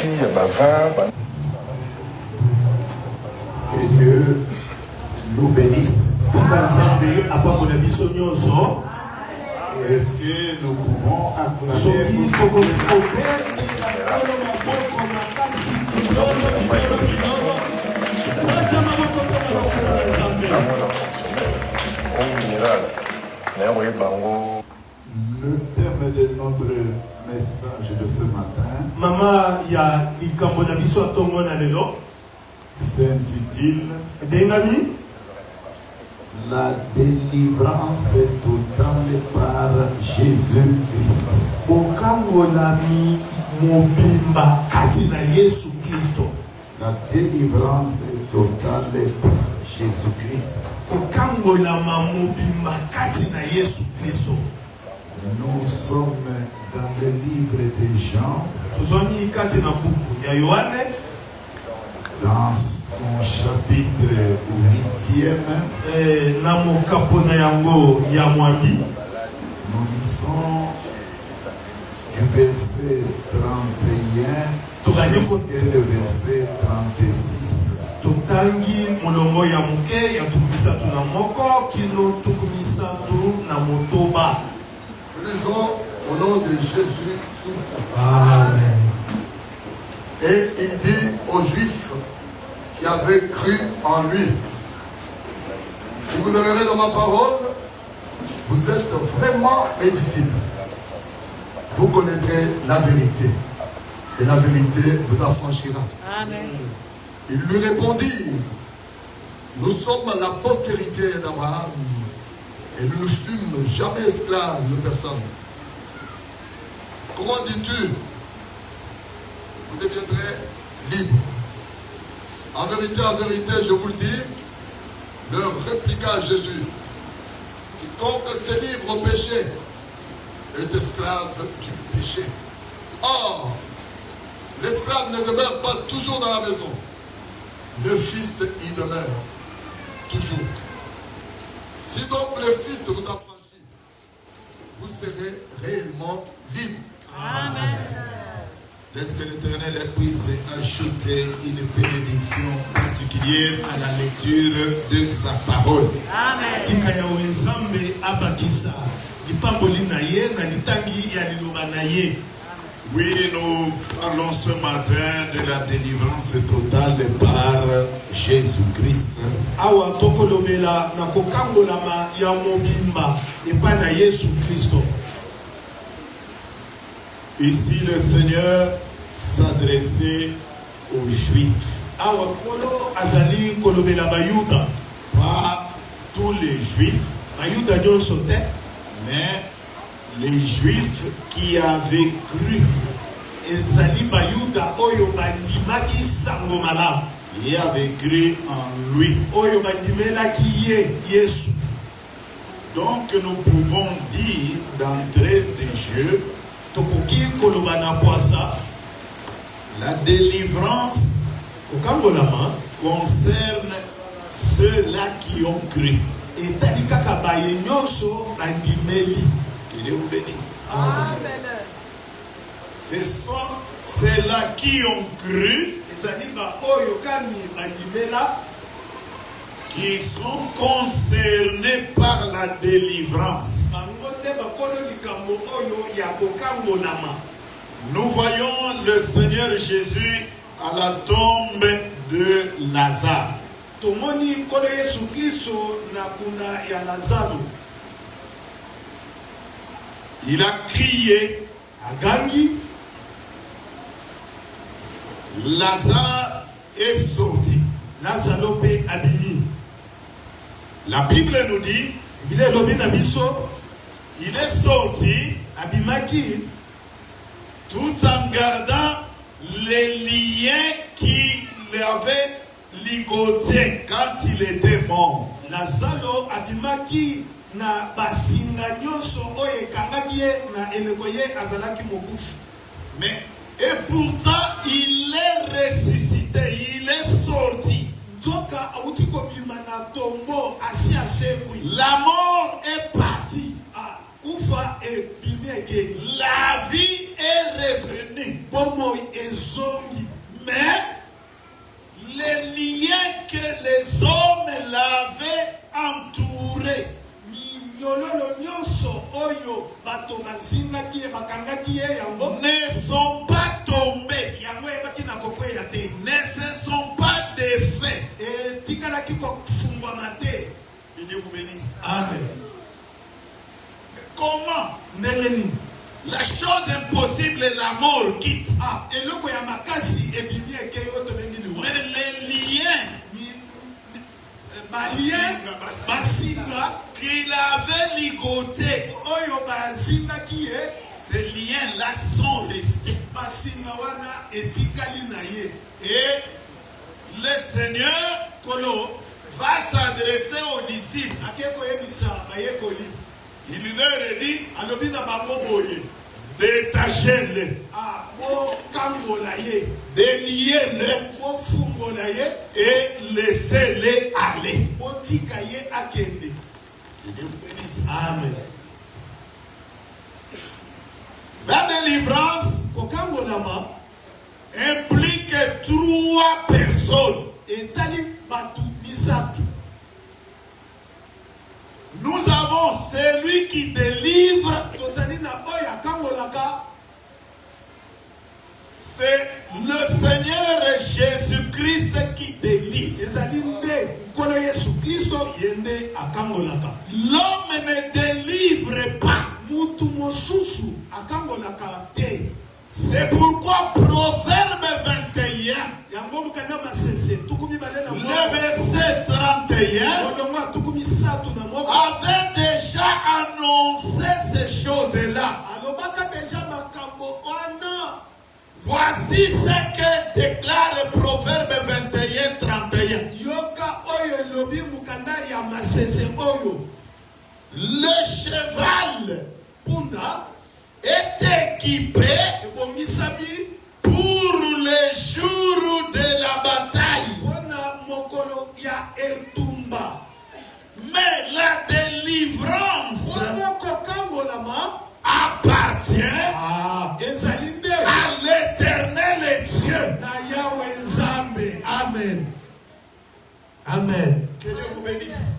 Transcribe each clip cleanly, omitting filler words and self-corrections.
Que Dieu nous bénisse. Est-ce que nous pouvons acclamer le thème de notre message de ce matin? Mama ya likambo na biso atongo na lelo s'intitule Bengami la délivrance totale par Jésus-Christ. Okangolami mobimba kati na Yesu Kristo. La délivrance totale par Jésus-Christ. Okangolama mobimba kati na Yesu Kristo. Nous sommes dans le livre de Jean, Tuzoni kati na buku ya Yohane, dans son chapitre 8e. na mokapo na yango ya mwambi. Nous lisons du verset 31 jusqu'à le verset 36. Totangi molongo ya muke ya tukumisa tu na moko kino tukumisa tu na motoba. Lisons au nom de Jésus. Amen. Et il dit aux Juifs qui avaient cru en lui: si vous demeurez dans ma parole, vous êtes vraiment mes disciples. Vous connaîtrez la vérité, et la vérité vous affranchira. Amen. Il lui répondit: nous sommes la postérité d'Abraham, et nous ne fûmes jamais esclaves de personne. Comment dis-tu, vous deviendrez libres? En vérité, je vous le dis, leur répliqua Jésus: quiconque se livre au péché est esclave du péché. Or, l'esclave ne demeure pas toujours dans la maison. Le Fils y demeure toujours. Si donc le Fils vous affranchit, vous serez réellement libre. Amen. Laisse que l'Éternel puisse ajouter une bénédiction particulière à la lecture de sa parole. Amen. Tika ya wenzambe abakisa lipamboli na ye na litangi ya liloba na ye. Oui, nous parlons ce matin de la délivrance totale par Jésus-Christ. Awa tokolobela na kokangolama ya mobimba epa na Yesu Kristo. Ici, le Seigneur s'adressait aux Juifs. Awa kolo azali kolobela bayuda. Pas tous les Juifs, Bayuda nyonso te, mais les Juifs qui avaient cru ezali bayuda oyo bandimaki sango malamu. et avaient cru en lui. Oyo bandimelaki ye Yesu. Donc, nous pouvons dire d'entrée de jeu, Tokoki koloba na poasa la délivrance kokangolama concerne ceux-là qui ont cru. etali kaka baye nyonso bandimeli. Que Dieu vous bénisse. Amen. Ce sont ceux-là qui ont cru Ezali ba oyo kami bandimela qui sont concernés par la délivrance. bango nde bakolo likambo oyo ya kokangolama. Nous voyons le Seigneur Jésus à la tombe de Lazare. Tomoni nkolo Yesu Kristo na kuna ya Lazaro. Il a crié, Agangi Lazare est sorti. Lazaro pe abimi. La Bible nous dit, Bile lobi na biso il est sorti abimaki tout en gardant les liens qui l'avaient ligoté quand il était mort. Lazaro abimaki na basinga nyonso oyo ekangaki ye na eleko ye azalaki mokufi. Mais et pourtant il est ressuscité, il est sorti. Nzoka auti kobima na tombo asi asekwi. La mort est partie. Kufa e bimi eke. La vie est revenue. Bomo ezongi. bato bazingaki ye bakangaki ye yango ne sont pas tombés, yango eyebaki na kokweya te ne se sont pas défaits. etikalaki kofungwama te. Que Dieu vous bénisse. Amen. Mais comment? Ndenge nini? La chose impossible est la mort quitte. Eloko ya makasi ebimi eke yo tobengi liwa. Mais les liens basinga qu'il avait ligotés, oyo bazingaki ye ces liens-là sont restés. basinga wana etikali na ye. Et le Seigneur Kolo va s'adresser aux disciples. akeko yebisa bayekoli Il leur dit, alobi na bango boye détachez-le, bokangola ye déliez-le bofungola ye et laissez-le aller. botika ye akende. Que Dieu vous bénisse. Amen. La délivrance kokangolama implique 3 personnes. etali batu misatu. Nous avons celui qui délivre, tozali na oyo akangolaka c'est le Seigneur Jésus-Christ qui délivre. ezali nde nkolo yesu kristo ye nde akangolaka. L'homme ne délivre pas. mutu mosusu akangolaka te. C'est pourquoi Proverbe 21, yango mokanda masese tukumi bale na le verset 31, molongo tukumi satu na moko avait déjà annoncé ces choses-là. alobaka deja makambo wana. Voici ce que déclare Proverbe 21, 31. yoka oyo elobi mokanda ya masese oyo. Le cheval punda est équipé ebongisami pour le jour de la bataille. mpona mokolo ya etumba. Mais la délivrance wana kokangolama appartient ezali nde à l'Éternel Dieu. na yawe nzambe. Amen. Amen. Que Dieu vous bénisse.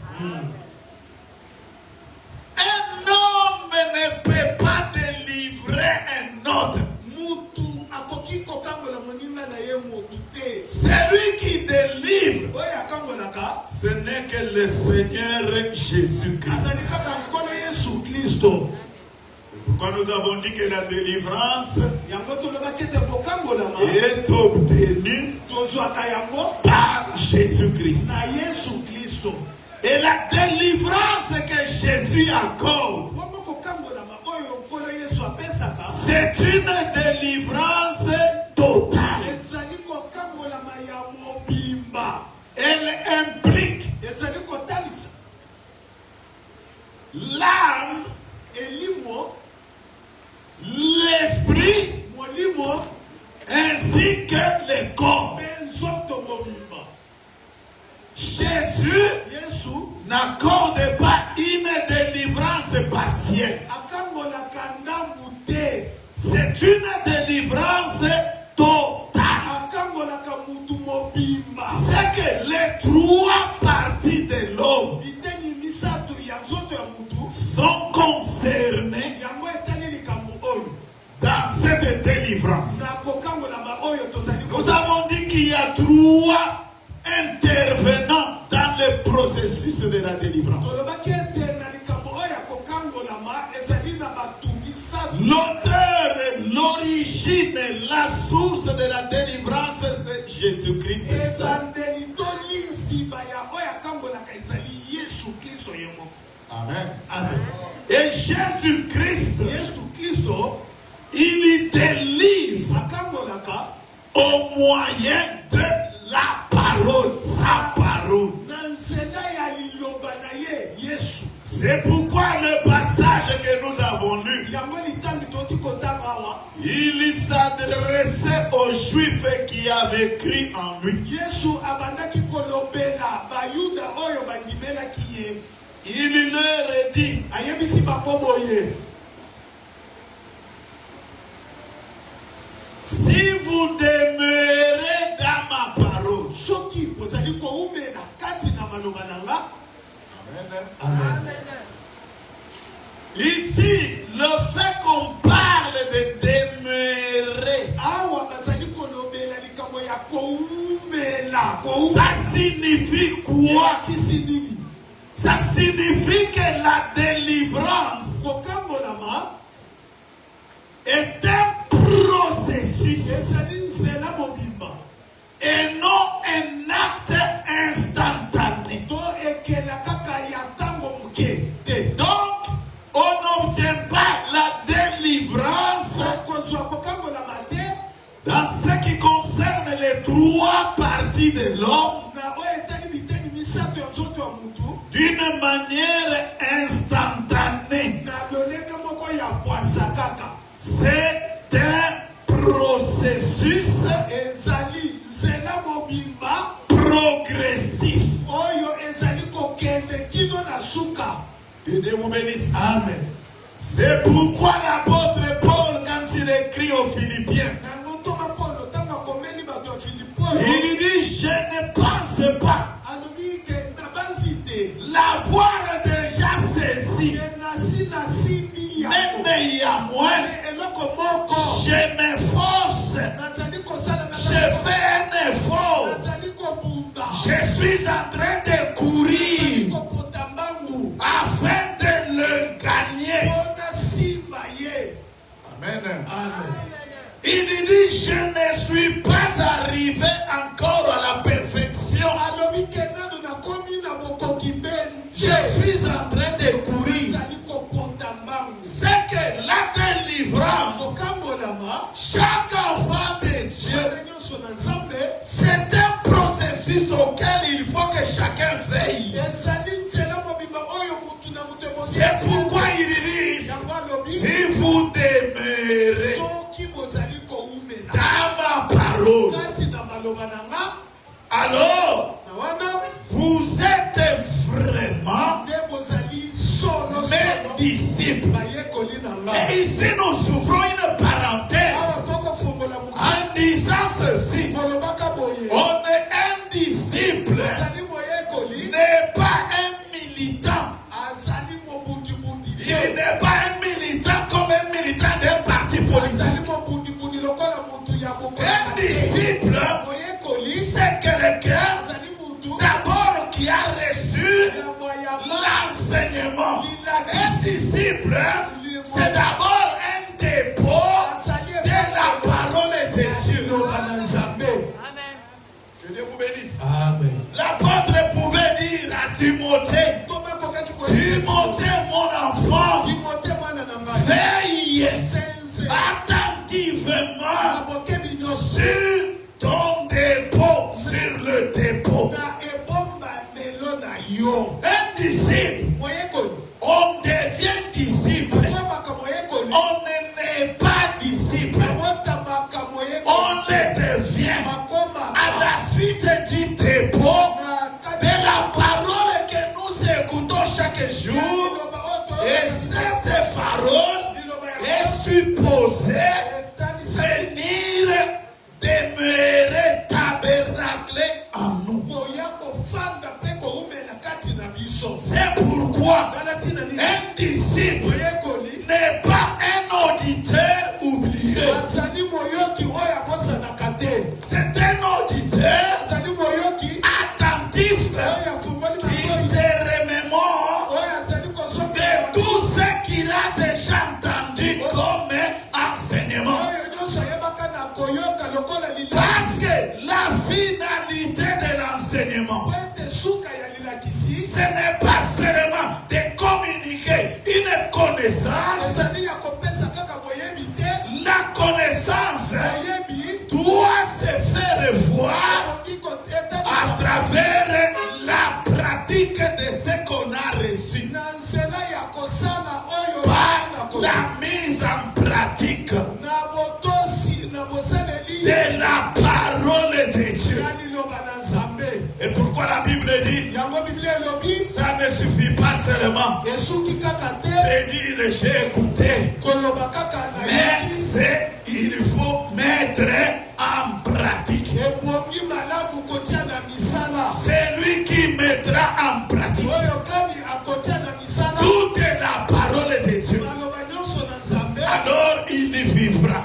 Un homme ne peut pas délivrer un autre. mutu akoki kokangola moninga na ye motu te. Celui qui délivre, oyo akangolaka ce n'est que le Seigneur azali Jésus-Christ. kaka nkolo yesu kristo. Pourquoi nous avons dit que la délivrance yango tolobaki ete kokangolama est obtenue tozwaka yango par Jésus-Christ. na yesu kristo. Et la délivrance que Jésus accorde, bongo kokangolama oyo nkolo yesu apesaka c'est une délivrance totale. ezali kokangolama ya mobimba. Elle implique ezali kotalisa l'âme, elimo l'esprit, molimo ainsi que le corps. mpe nzoto mobimba. Jésus yesu n'accorde pas une délivrance partielle. akangolaka ndambu te. C'est une délivrance totale. akangolaka mutu mobimba. C'est que les 3 parties de l'homme biteni misato ya nzoto ya mutu sont concernées yango etali likambo oyo dans cette délivrance. na kokangolama oyo tozali Nous avons dit qu'il y a 3 intervenants dans le processus de la délivrance. tolobaki ete na likambo oyo ya kokangolama ezali na bato misato. L'auteur, l'origine, la source de la délivrance, c'est Jésus-Christ seul. ebandeli to linsiba ya oyo akangolaka ezali yesu kristo ye moko. Amen. Amen. Et Jésus-Christ, yesu kristo il délivre akangolaka au moyen de la parole, sa parole. na nzela ya liloba na ye yesu. C'est pourquoi le passage que nous avons lu, yango litambi toti kotanga awa il s'adressait aux Juifs qui avaient cru en lui. yesu abandaki kolobela bayuda oyo bandimelaki ye. Il leur dit, ayebisi bango boye si vous demeurez dans ma parole, soki bozali koumela kati na maloba na nga. Amen. Amen. Ici, le Ça signifie quoi? Ça signifie que la délivrance est un processus et non un acte instantané. Donc, on n'obtient pas la délivrance dans ce qui concerne les trois parties de l'homme d'une manière instantanée. C'est un processus progressif. Que Dieu vous bénisse. Amen. C'est pourquoi l'apôtre Paul, quand il écrit aux Philippiens, il dit: je ne pense pas l'avoir déjà saisi, mais néanmoins, je m'efforce, je fais un effort, je suis en train de courir afin de le gagner. Amen. Amen. Il dit: je ne suis pas arrivé encore à la perfection. Je suis en train de courir. C'est que la délivrance, chaque enfant de Dieu, c'est un processus auquel il faut que chacun veille. C'est pourquoi il dit: si vous demeurez dans ma parole, alors vous êtes vraiment mes disciples. Et ici nous ouvrons une parenthèse en disant ceci: on est un disciple, n'est pas un militant. Il n'est pas un militant comme un militant d'un parti politique. Un disciple, c'est quelqu'un d'abord qui a reçu l'enseignement. Un disciple, c'est d'abord un dépôt de la parole de Dieu. Amen. Que Dieu vous bénisse. Amen. L'apôtre pouvait dire à Timothée: Timothée, mon enfant, veille attentivement sur ton dépôt, sur le dépôt. Un disciple, on devient disciple. On ne n'est pas disciple. On le devient à la suite du dépôt de la parole que nous écoutons chaque jour. Et cette parole est supposée venir demeurer, tabernacler en nous. C'est pourquoi un disciple n'est pas un auditeur oublié. C'est un auditeur attentif qui se remémore de tout ce qu'il a déjà entendu comme enseignement. Parce que la finalité de l'enseignement, ce n'est pas seulement de communiquer une connaissance. La connaissance doit se faire voir à travers la pratique de ce qu'on a reçu. Par la mise en pratique de la parole de Dieu. Et pourquoi la Bible dit, ça ne suffit pas seulement de dire j'ai écouté, mais il faut mettre en pratique. C'est lui qui mettra en pratique toute la parole de Dieu. Alors il vivra.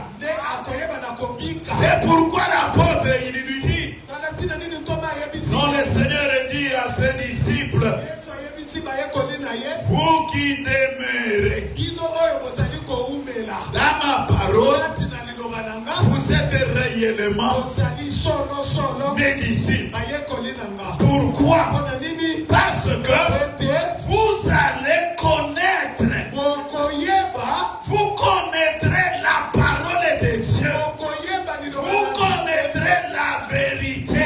C'est pourquoi l'apôtre il lui ses disciples, vous qui demeurez dans ma parole, vous êtes réellement mes disciples. Pourquoi? Parce que vous allez connaître, vous connaîtrez la parole de Dieu, vous connaîtrez la vérité.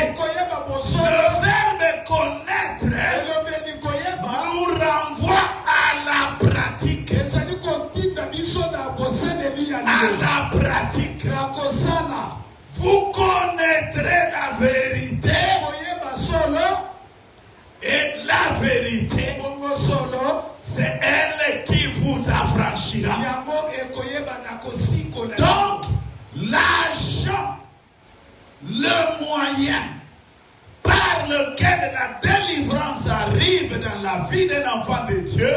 Le verbe connaître nous renvoie à la pratique. À la pratique. Vous connaîtrez la vérité. Et la vérité, c'est elle qui vous affranchira. Donc, l'argent, le moyen par lequel la délivrance arrive dans la vie d'un enfant de Dieu,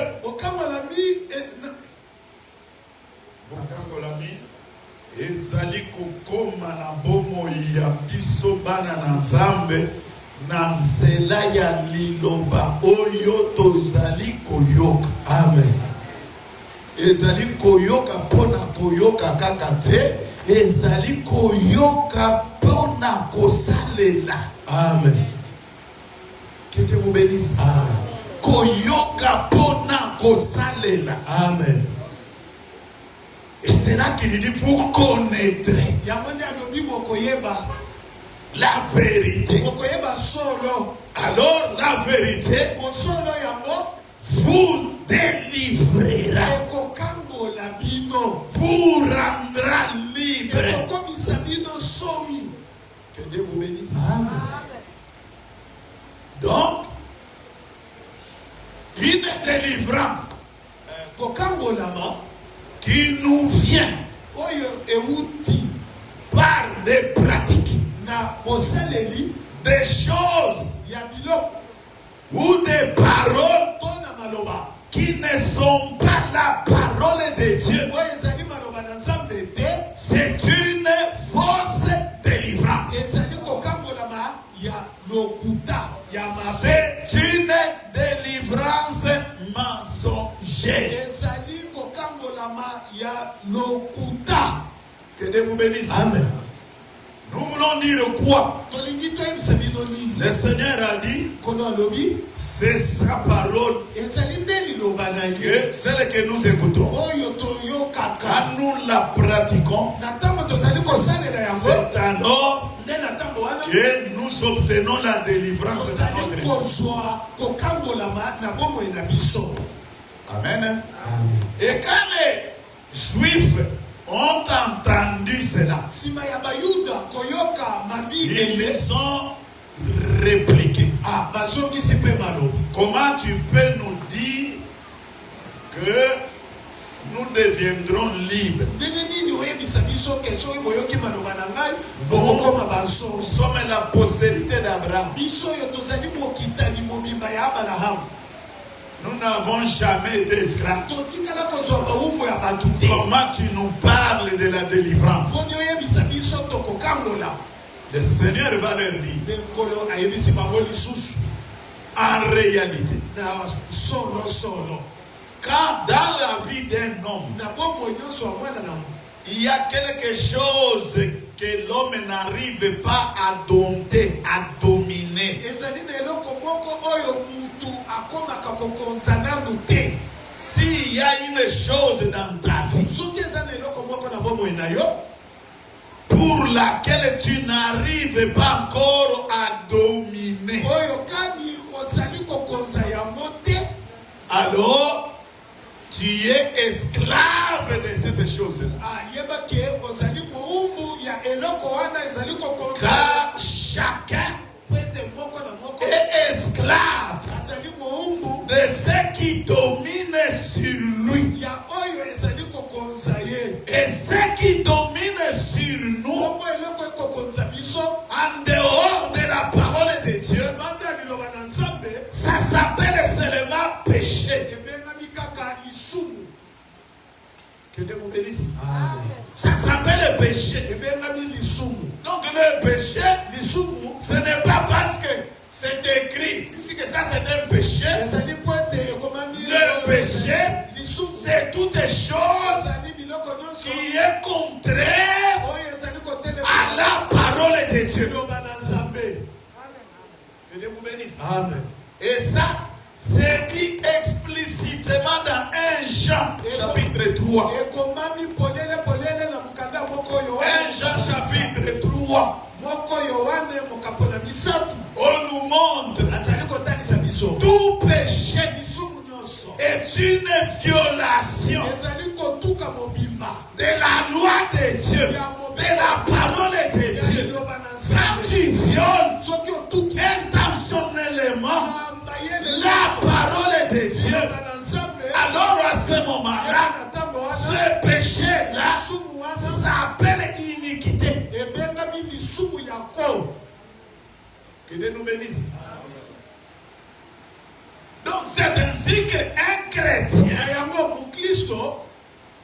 ezali kokoma na bomoi ya biso bana na Nzambe na nzela ya liloba oyo tozali koyoka. Amen. Ezali koyoka pona koyoka kaka te, ezali koyoka pona kosalela. Amen. Que Dieu vous bénisse. Amen. Koyoka pona kosalela. Amen. Et c'est là qu'il dit, vous connaîtrez la vérité. Alors la vérité vous délivrera, vous rendra libre. Que Dieu vous bénisse. Amen. Donc, une délivrance qui nous vient par des pratiques, des choses ou des paroles qui ne sont pas la parole de Dieu. C'est une fausse délivrance. C'est une délivrance mensongère. Que Dieu vous bénisse. Amen. Nous voulons dire quoi? Le Seigneur a dit, c'est sa parole, celle que nous écoutons. Quand nous la pratiquons, c'est alors que nous obtenons la délivrance de notre vie. Amen. Et quand les Juifs ont entendu cela, ils ont répliqué. Comment tu peux nous dire que nous deviendrons libres? Nous sommes la postérité d'Abraham. Nous n'avons jamais été esclaves. Comment tu nous parles de la délivrance? Le Seigneur va leur dire, en réalité, quand dans la vie d'un homme, il y a quelque chose que l'homme n'arrive pas à dompter, à dominer. S'il y a une chose dans ta vie pour laquelle tu n'arrives pas encore à dominer, alors tu es esclave de cette chose-là. Car chacun est esclave de ce qui domine sur lui. Et ce qui domine sur nous, en dehors de la parole de Dieu, ça s'appelle seulement péché. Que Dieu vous bénisse. Ça s'appelle péché. Donc le péché, ce n'est pas parce que c'est écrit ici que ça c'est un péché. ezali po ete ekomami Le péché, lisumu c'est toutes les choses ezali biloko nyonso qui est contraire oyo ezali kotelema à la parole de Dieu. liloba na Nzambe. Que Dieu vous bénisse. Amen. Et ça, c'est dit explicitement dans 1 Jean chapitre 3. ekomami polele polele na mokanda moko 1 Jean chapitre 3. moko Yohane mokambo na misatu On nous montre azali kotanisa biso tout péché lisumu nyonso est une violation ezali kotuka mobimba de la loi de Dieu, de la parole de ya Dieu. liloba na Quand Nzambe. tu violes soki otuki intentionnellement na mayele la parole de Dieu, liloba na Nzambe alors à ce moment-là, na ntango wana ce péché-là lisumu wana s'appelle iniquité. ebengami lisumu ya ko. Que Dieu nous bénisse. Donc c'est ainsi qu'un chrétien, na yango mokristo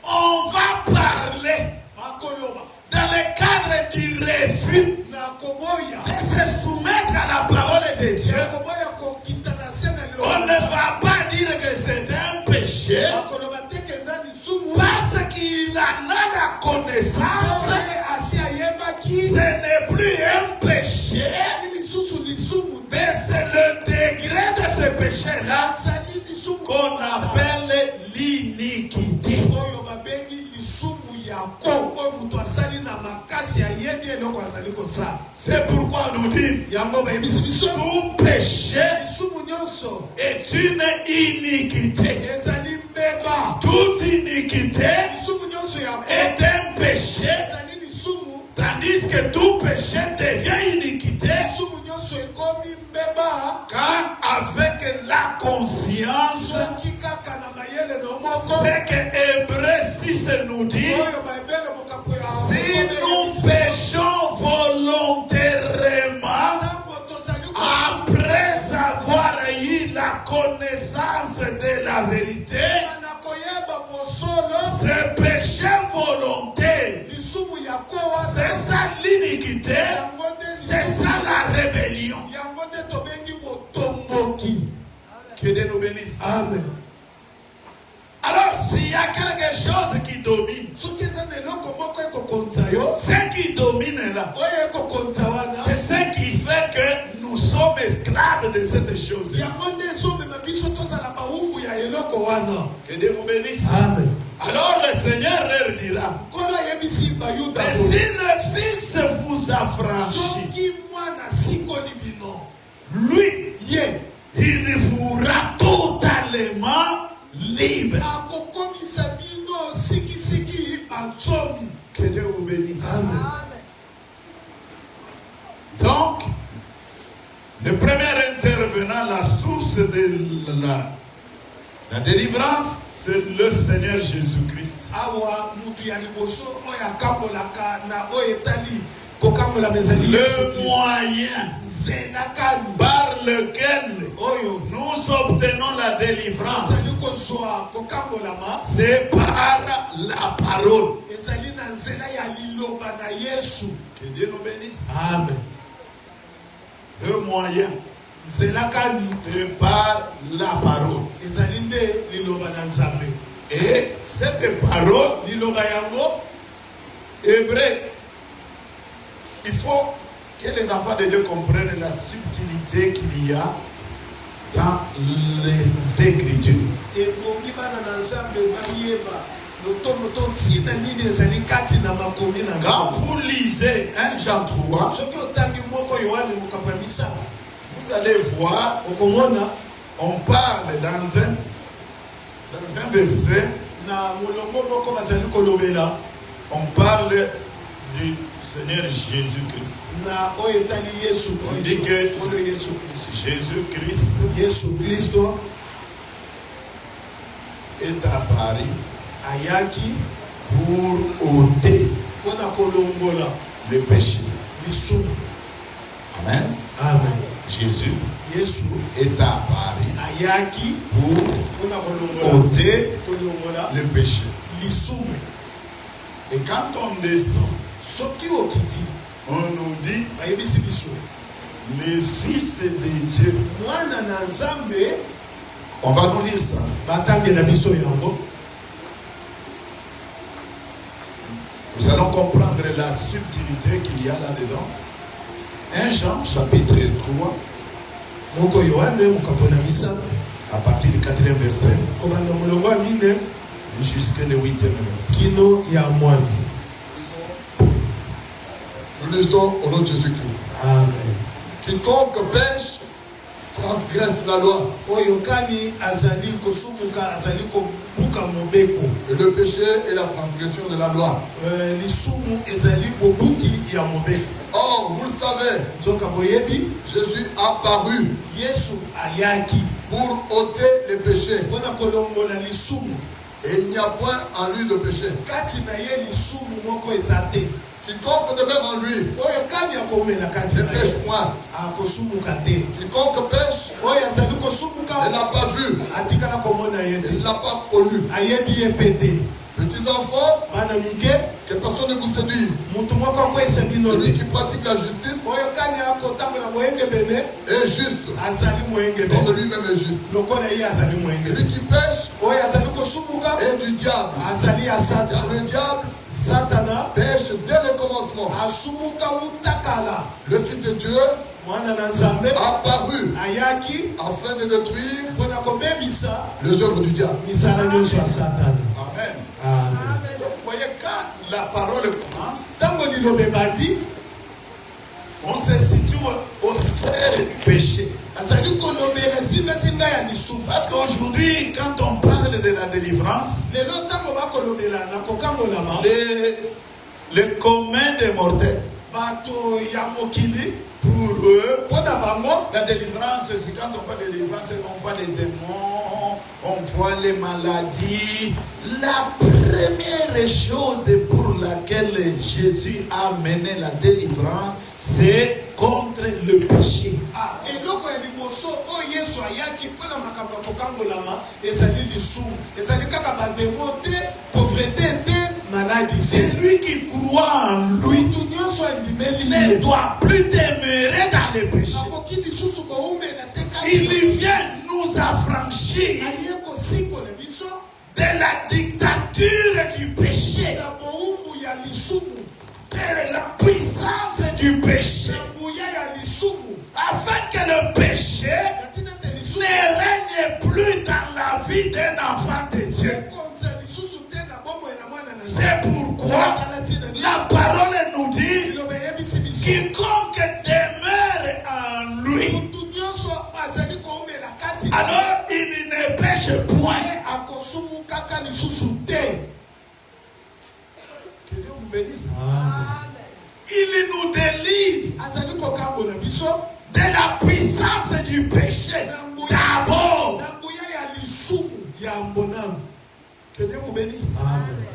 on va parler akoloba dans le cadre du refus na koboya de se soumettre à la parole de Dieu. ya koboya kokita na se na liloba On na ne Nzambe. va pas dire que c'est un péché akoloba te ke eza lisumu parce qu'il en a la connaissance. oye asi ayebaki Ce n'est plus un péché, lisusu lisumu te mais c'est le degré de ce péché-là azali lisumu qu'on appelle l'iniquité. oyo babengi lisumu ya ko oyo moto asali na makasi ayebi eloko azali kosala. C'est pourquoi nous dit yango bayebisi biso tout péché lisumu nyonso est une iniquité. ezali mbeba. Toute iniquité lisumu nyonso ya ko est un péché, ezali lisumu. tandis que tout péché devient iniquité lisumu nyonso ekomi mbeba quand avec la conscience, soki kaka na mayele na moko c'est que Hébreu 6 nous dit, oyo bayebele mokambo ya si nous péchons volontairement, ntango tozali après avoir eu la connaissance de la vérité, kosala na koyeba bosolo ce péché volontaire, lisumu ya ko wana c'est ça l'iniquité, yango nde c'est ça la rébellion. yango nde tobengi botomboki. Que Dieu nous bénisse. Amen. Alors, s'il y a quelque chose qui domine, soki eza na eloko moko ekokonza yo ce qui domine là, oyo ekokonza wana c'est ce qui fait que nous sommes esclaves de cette chose. yango nde ezomema biso tozala bawumbu ya eloko wana. Que Dieu vous bénisse. Amen. Alors le Seigneur leur dira, nkolo ayebisi bayuda mais si le Fils vous affranchit, soki mwana sikoli bino lui, ye il vous rend totalement libre. akokomisa bino sikisiki banzomi. Que Dieu vous bénisse. Amen. Donc, le premier intervenant, la source de la délivrance, c'est le Seigneur Jésus-Christ. awa mutu ya liboso oyo akambolaka na oyo etali kokambola ezali Le moyen zenakani par lequel oyo nous obtenons la délivrance, ezali kozwa kokambolama c'est par la parole. ezali na nzela ya liloba na Yesu. Que Dieu nous bénisse. Amen. Le moyen, nzelakani c'est par la parole. ezali nde liloba na Nzambe. Et cette parole, liloba yango hébreu, il faut que les enfants de Dieu comprennent la subtilité qu'il y a dans les Écritures. ebongi bana na Nzambe bayeba lotomoto ntina nini ezali kati na makomi na Quand ngambo. vous lisez 1 Jean 3, soki otangi moko Yohane mokambo ya misala vous allez voir, okomona on parle dans un verset, na molongo moko bazali kolobela on parle du Seigneur Jésus-Christ. na oyo etali Yesu On dit que Kristo oyo Yesu Kristo Jésus-Christ Yesu Kristo est apparu ayaki pour ôter mpona kolongola le péché. lisumu. Amen. Amen. Jésus Yesu est apparu ayaki pour mpona kolongola ôter kolongola le péché. lisumu. Et quand on descend, soki okiti on nous dit bayebisi biso le Fils de Dieu. Mwana na Nzambe. On va nous lire ça. Batangela biso yango. Nous allons comprendre la subtilité qu'il y a là-dedans. 1 Jean, chapitre 3. Moko Yohane mukapona misala. À partir du 4e verset. Komanda mulongo wa mine. Jusqu'au 8e verset. Kino ya mwana. Nous lisons au nom de Jésus-Christ. Amen. Quiconque pêche transgresse la loi. Oyokani azali kosumuka azali kobuka mobeko. Et le péché est la transgression de la loi. Lisumu ezali bobuki ya mobeko. Or, vous le savez, Nzoka boyebi, Jésus a paru Yesu ayaki pour ôter les péchés. mpona kolongola lisumu. Et il n'y a point en lui de péché. Kati na ye lisumu moko eza te. Quiconque demeure en lui Oyo kani akomela kati ne na pêche ye point. akosumuka te. Quiconque pêche Oyo azali ne kosumuka l'a pas vu, atikala komona ye ne te. l'a pas connu. Ayebi ye pe te. Petits enfants, Bana mike que personne ne vous séduise. mutu moko akwesa bino Celui te. qui pratique la justice Oyo kani akotambola moyengebene est juste, azali comme moyengebene lui-même est juste. lokola ye azali moyengebene. Celui qui pêche Oyo azali kosumuka est du diable. azali ya Car Satana. le diable Satana pêche dès le commencement. asumuka utakala. Le Fils de Dieu Mwana na Nzambe a paru ayaki afin de détruire mpona kobebisa les œuvres du diable. misala nyonso ya Satana. Amen. Amen. Donc, vous voyez, quand la parole commence, Ntango liloba ebandi on se situe aux sphères du péché. azali kolobela zingazinga ya lisumu. Parce qu'aujourd'hui, quand on parle de la délivrance, Lelo ntango bakolobela na kokangolama le commun des mortels, bato ya mokili pour eux, mpona bango la délivrance, c'est quand on parle de délivrance, on voit les démons, on voit les maladies. La première chose pour laquelle Jésus a mené la délivrance, c'est contre le péché. eloko ya liboso oyo Yesu ayaki mpona makambo ya kokangolama ezali lisumu. Ezali kaka bademo te, pauvreté te, maladie te. Celui qui croit en lui Mutu nyonso andimeli ne ye doit plus demeurer dans le péché. akoki lisusu koumela te Il vient nous affranchir aye kosikola biso de la dictature du péché, na boumbu ya lisumu, de la puissance du péché, na nguya ya lisumu, afin que le péché na ntina te ne lisumu règne plus dans la vie d'un enfant de Dieu. ekonza lisusu te na bomoi na mwana na C'est pourquoi la parole nous dit liloba eyebisi biso quiconque demeure en lui, mutu nyonso azali koumela kati alors il ne pêche point. akosumu kaka lisusu te. Que Dieu vous bénisse. Il nous délivre azali kokambola biso de la puissance du péché d'abord. na nguya ya lisumu ya mbonamu. Que Dieu vous bénisse. Amen.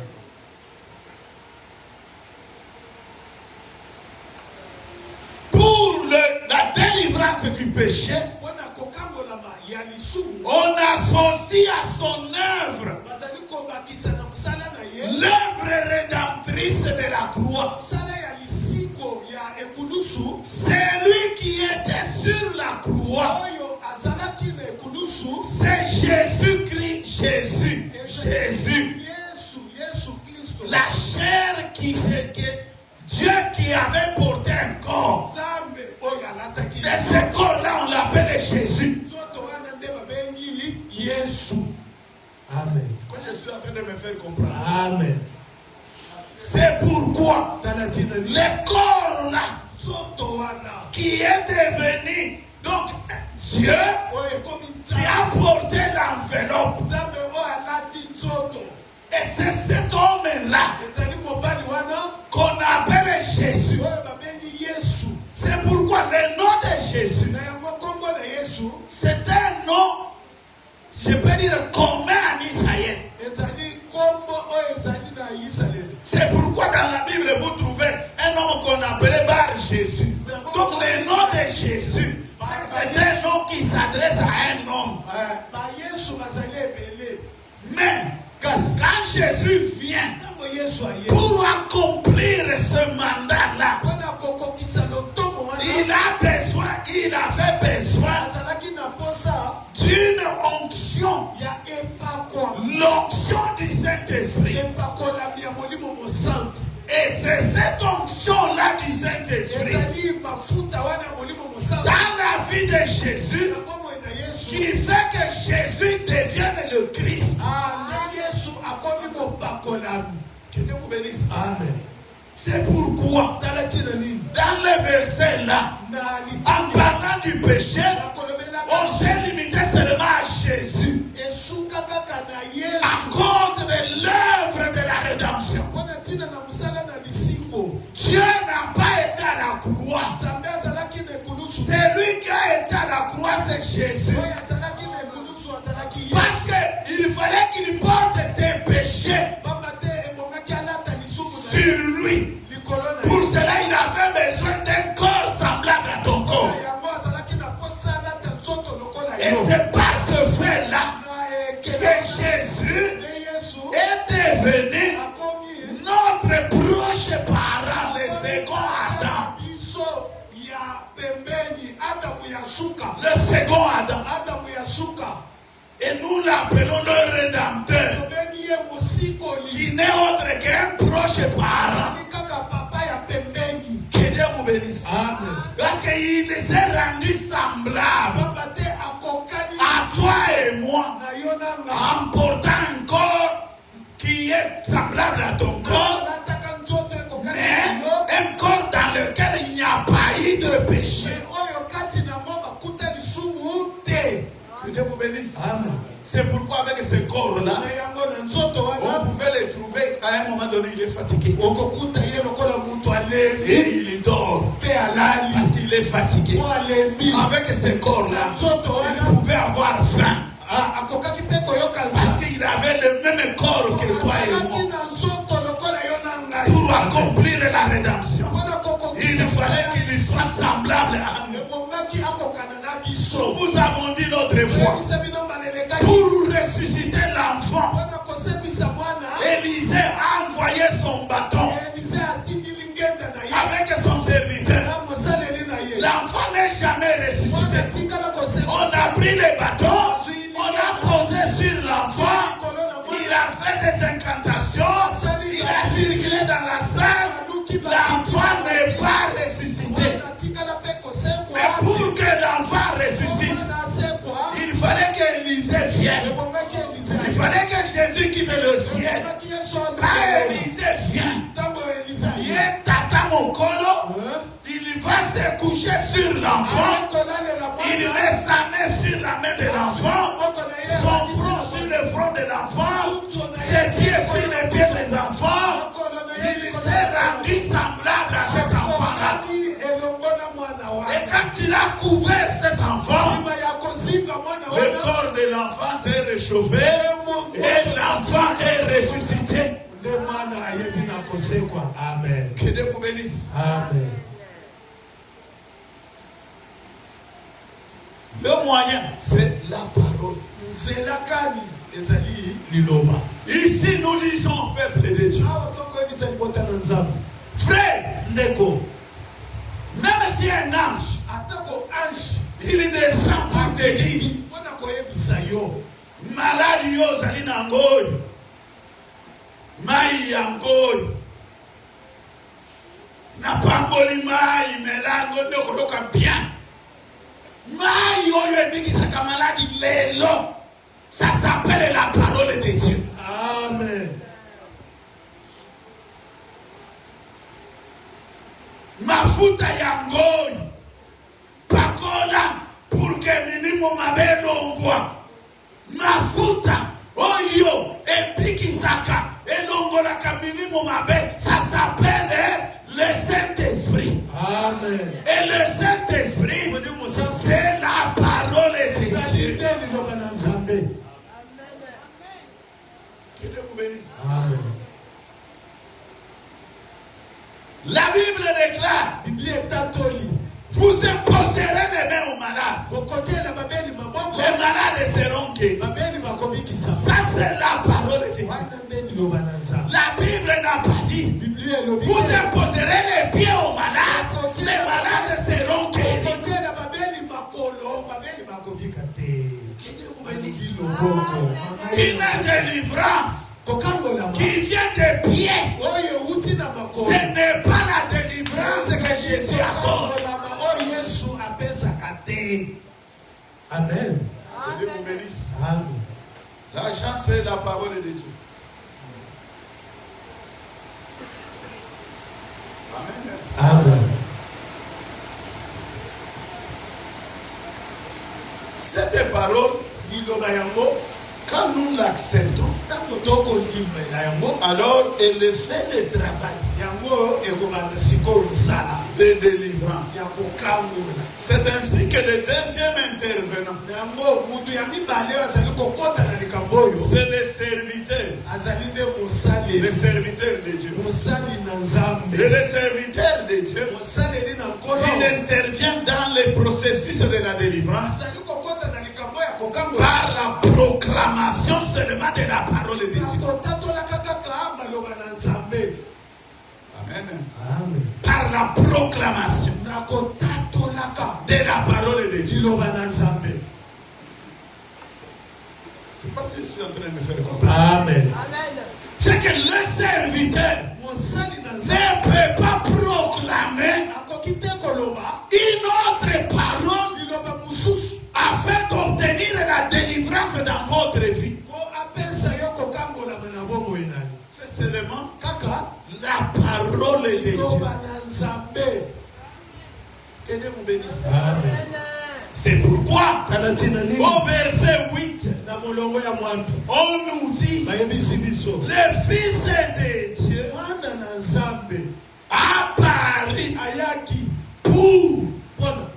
Pour la délivrance du péché, Mpona kokambolama ya lisumu on associe à son œuvre bazali kobakisa na mosala na ye l'œuvre rédemptrice de la croix. mosala ya lisiko ya ekulusu C'est lui qui était sur la croix. oyo azalaki na ekulusu. C'est Jésus-Christ, Jésus, Jésus. Yesu Kristo La chair Dieu qui avait porté un corps. Nzambe oyo alataki Et ce corps-là, on l'appelle Jésus. nzoto wana nde babengi Yesu. Amen. Quand je suis en train de me faire comprendre. Amen. C'est pourquoi Tala tina ni le corps-là nzoto wana qui est devenu donc Dieu oyo ekomi qui a porté l'enveloppe. Nzambe oyo alati nzoto. Et c'est cet homme-là Ezali mobali wana qu'on appelle Jésus. oyo babengi Yesu. C'est pourquoi le nom de Jésus, Na yango kombo na Yesu c'est un nom, je peux dire, commun en Israël. ezali kombo oyo ezali na Israël. C'est pourquoi dans la Bible, vous trouvez un homme qu'on appelait Bar Jésus. Donc le nom de Jésus, c'est un nom qui s'adresse à un homme. Ba Yesu bazali ebele. Mais quand Jésus vient Ntango Yesu aye pour accomplir ce mandat-là, mpona kokokisa lotomo wana il a besoin l'onction du Saint-Esprit. Et c'est cette onction-là du Saint-Esprit dans la vie de Jésus qui fait que Jésus devienne le Christ. Que Dieu vous bénisse. Amen. C'est pourquoi dans le verset là, en parlant du péché, on s'est limité seulement à Jésus à cause de l'œuvre de la rédemption. Dieu n'a pas été à la croix. C'est lui qui a été à la croix, c'est Jésus. Parce qu'il fallait qu'il porte tes péchés sur lui. Pour cela, il avait besoin d'un corps semblable à ton corps. Et c'est par ce fait-là que Jésus est devenu notre proche parent, le second Adam. Le second Adam. Et nous l'appelons le Rédempteur, qui n'est autre qu'un proche parent. Que Dieu vous bénisse. Amen. Parce qu'il s'est rendu semblable à toi et moi, en portant un corps qui est semblable à ton corps, mais un corps dans lequel il n'y a pas eu de péché. Que Dieu vous bénisse. Amen. C'est pourquoi avec ce corps-là, on pouvait le trouver à un moment donné, il est fatigué. Et il dort parce qu'il est fatigué. Avec ce corps-là, il pouvait avoir faim. Parce qu'il avait le même corps que toi et moi. Pour accomplir la rédemption, il fallait qu'il soit semblable à nous. Nous avons dit l'autre fois, pour ressusciter l'enfant, Élisée a envoyé son bâton avec son serviteur. L'enfant n'est jamais ressuscité. On a pris les bâtons, on a posé sur l'enfant, il a fait des incantations, il a circulé dans la salle, l'enfant n'est pas ressuscité. Mais pour que l'enfant ressuscite, il fallait qu'Élisée vienne. Il fallait que Jésus quitte le ciel. Quand Élisée vient, il est tata mon colo, il va se coucher sur l'enfant, il met sa main sur la main de l'enfant, son front sur le front de l'enfant, ses pieds sur les pieds des enfants. Il s'est rendu semblable à cet enfant-là. Et quand il a couvert cet enfant, le corps de l'enfant s'est réchauffé et l'enfant est ressuscité. Amen. Que Dieu vous bénisse. Amen. Le moyen, c'est la parole. Ici, nous lisons au peuple de Dieu. Frère, Neko, même si un ange, il descend pour te dire, malade yo zali na ngoyi, mai ya ngoyi, na pamboli mai melango ndoko yoka bien. Mai oyo ebikisaka maladi lelo. Ça s'appelle la parole de Dieu. Amen. Mafuta ya ngoyi pakola pour que minimo mabeno ngwa. Mafuta oyo epikisaka elongolaka minimo mabe. Ça s'appelle le Saint-Esprit. Amen. Et le Saint-Esprit, c'est la parole de Dieu. Que Dieu vous bénisse. Amen. La Bible déclare, vous imposerez les mains aux malades. Les malades seront guéris. Ça, c'est la parole de Dieu. La Bible n'a pas dit, vous imposerez les pieds aux malades. Les malades seront guéris. Que Dieu vous bénisse. délivrance kokambolama qui vient des pieds, oyo euti na makolo ce n'est pas la délivrance que Jésus accorde. kokambolama oyo Yesu apesaka te. Amen. Que Dieu vous bénisse. Amen. L'argent, c'est la parole de Dieu. Amen. Amen. Cette parole, liloba yango quand nous l'acceptons, ntango tokondimela yango alors elle fait le travail yango ekobanda sikoyo mosala de délivrance. ya kokangola. C'est ainsi que le deuxième intervenant, yango mutu ya mibale oyo azali kokɔta na likambo oyo c'est le serviteur, azali nde le mosaleli serviteur de Dieu. mosali na nzambe Et le serviteur de Dieu, mosaleli na nkolo il intervient dans le processus de la délivrance azali kokɔta na likambo ya kokangola par la proclamation seulement de la parole de Dieu. akotatolaka kaka maloba na nzambe. Amen. Amen. Par la proclamation nakotatolaka de la parole de Dieu. liloba na nzambe. C'est pas ce que je suis en train de me faire comprendre. Amen. C'est que le serviteur mosali na ne nzambe peut pas proclamer akoki te koloba une autre parole liloba mosusu afin d'obtenir la délivrance dans votre vie. po apesa yo kokambolama na bomoi na yo. C'est seulement kaka la parole de Dieu. liloba na nzambe. Que Dieu vous bénisse. Amen. C'est pourquoi Tala ntina nini au verset 8, na molongo ya mwambi on nous dit bayebisi biso le Fils de Dieu mwana na nzambe apparu ayaki pour mpona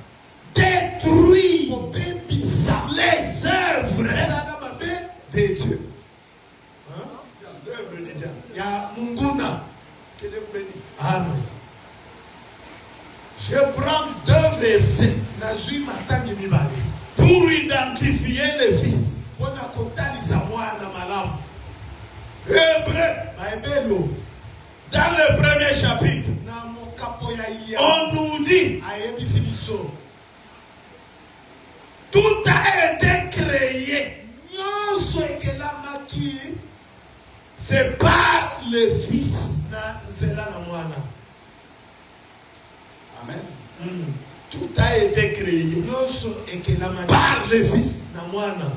détruire kobebisa les œuvres sala mabe de Dieu. Les œuvres de Dieu. ya munguna. Que Dieu vous bénisse. Amen. Je prends deux versets nazwi matangi mibale pour identifier le Fils. mpona kotalisa mwana malamu. Hébreu, baebelo dans le premier chapitre, na mokapo ya iya on nous dit ayebisi biso tout a été créé. nyonso ekelamaki C'est par le Fils. na nzela na mwana. Amen. Tout a été créé nyonso ekelamaki par le Fils. na mwana.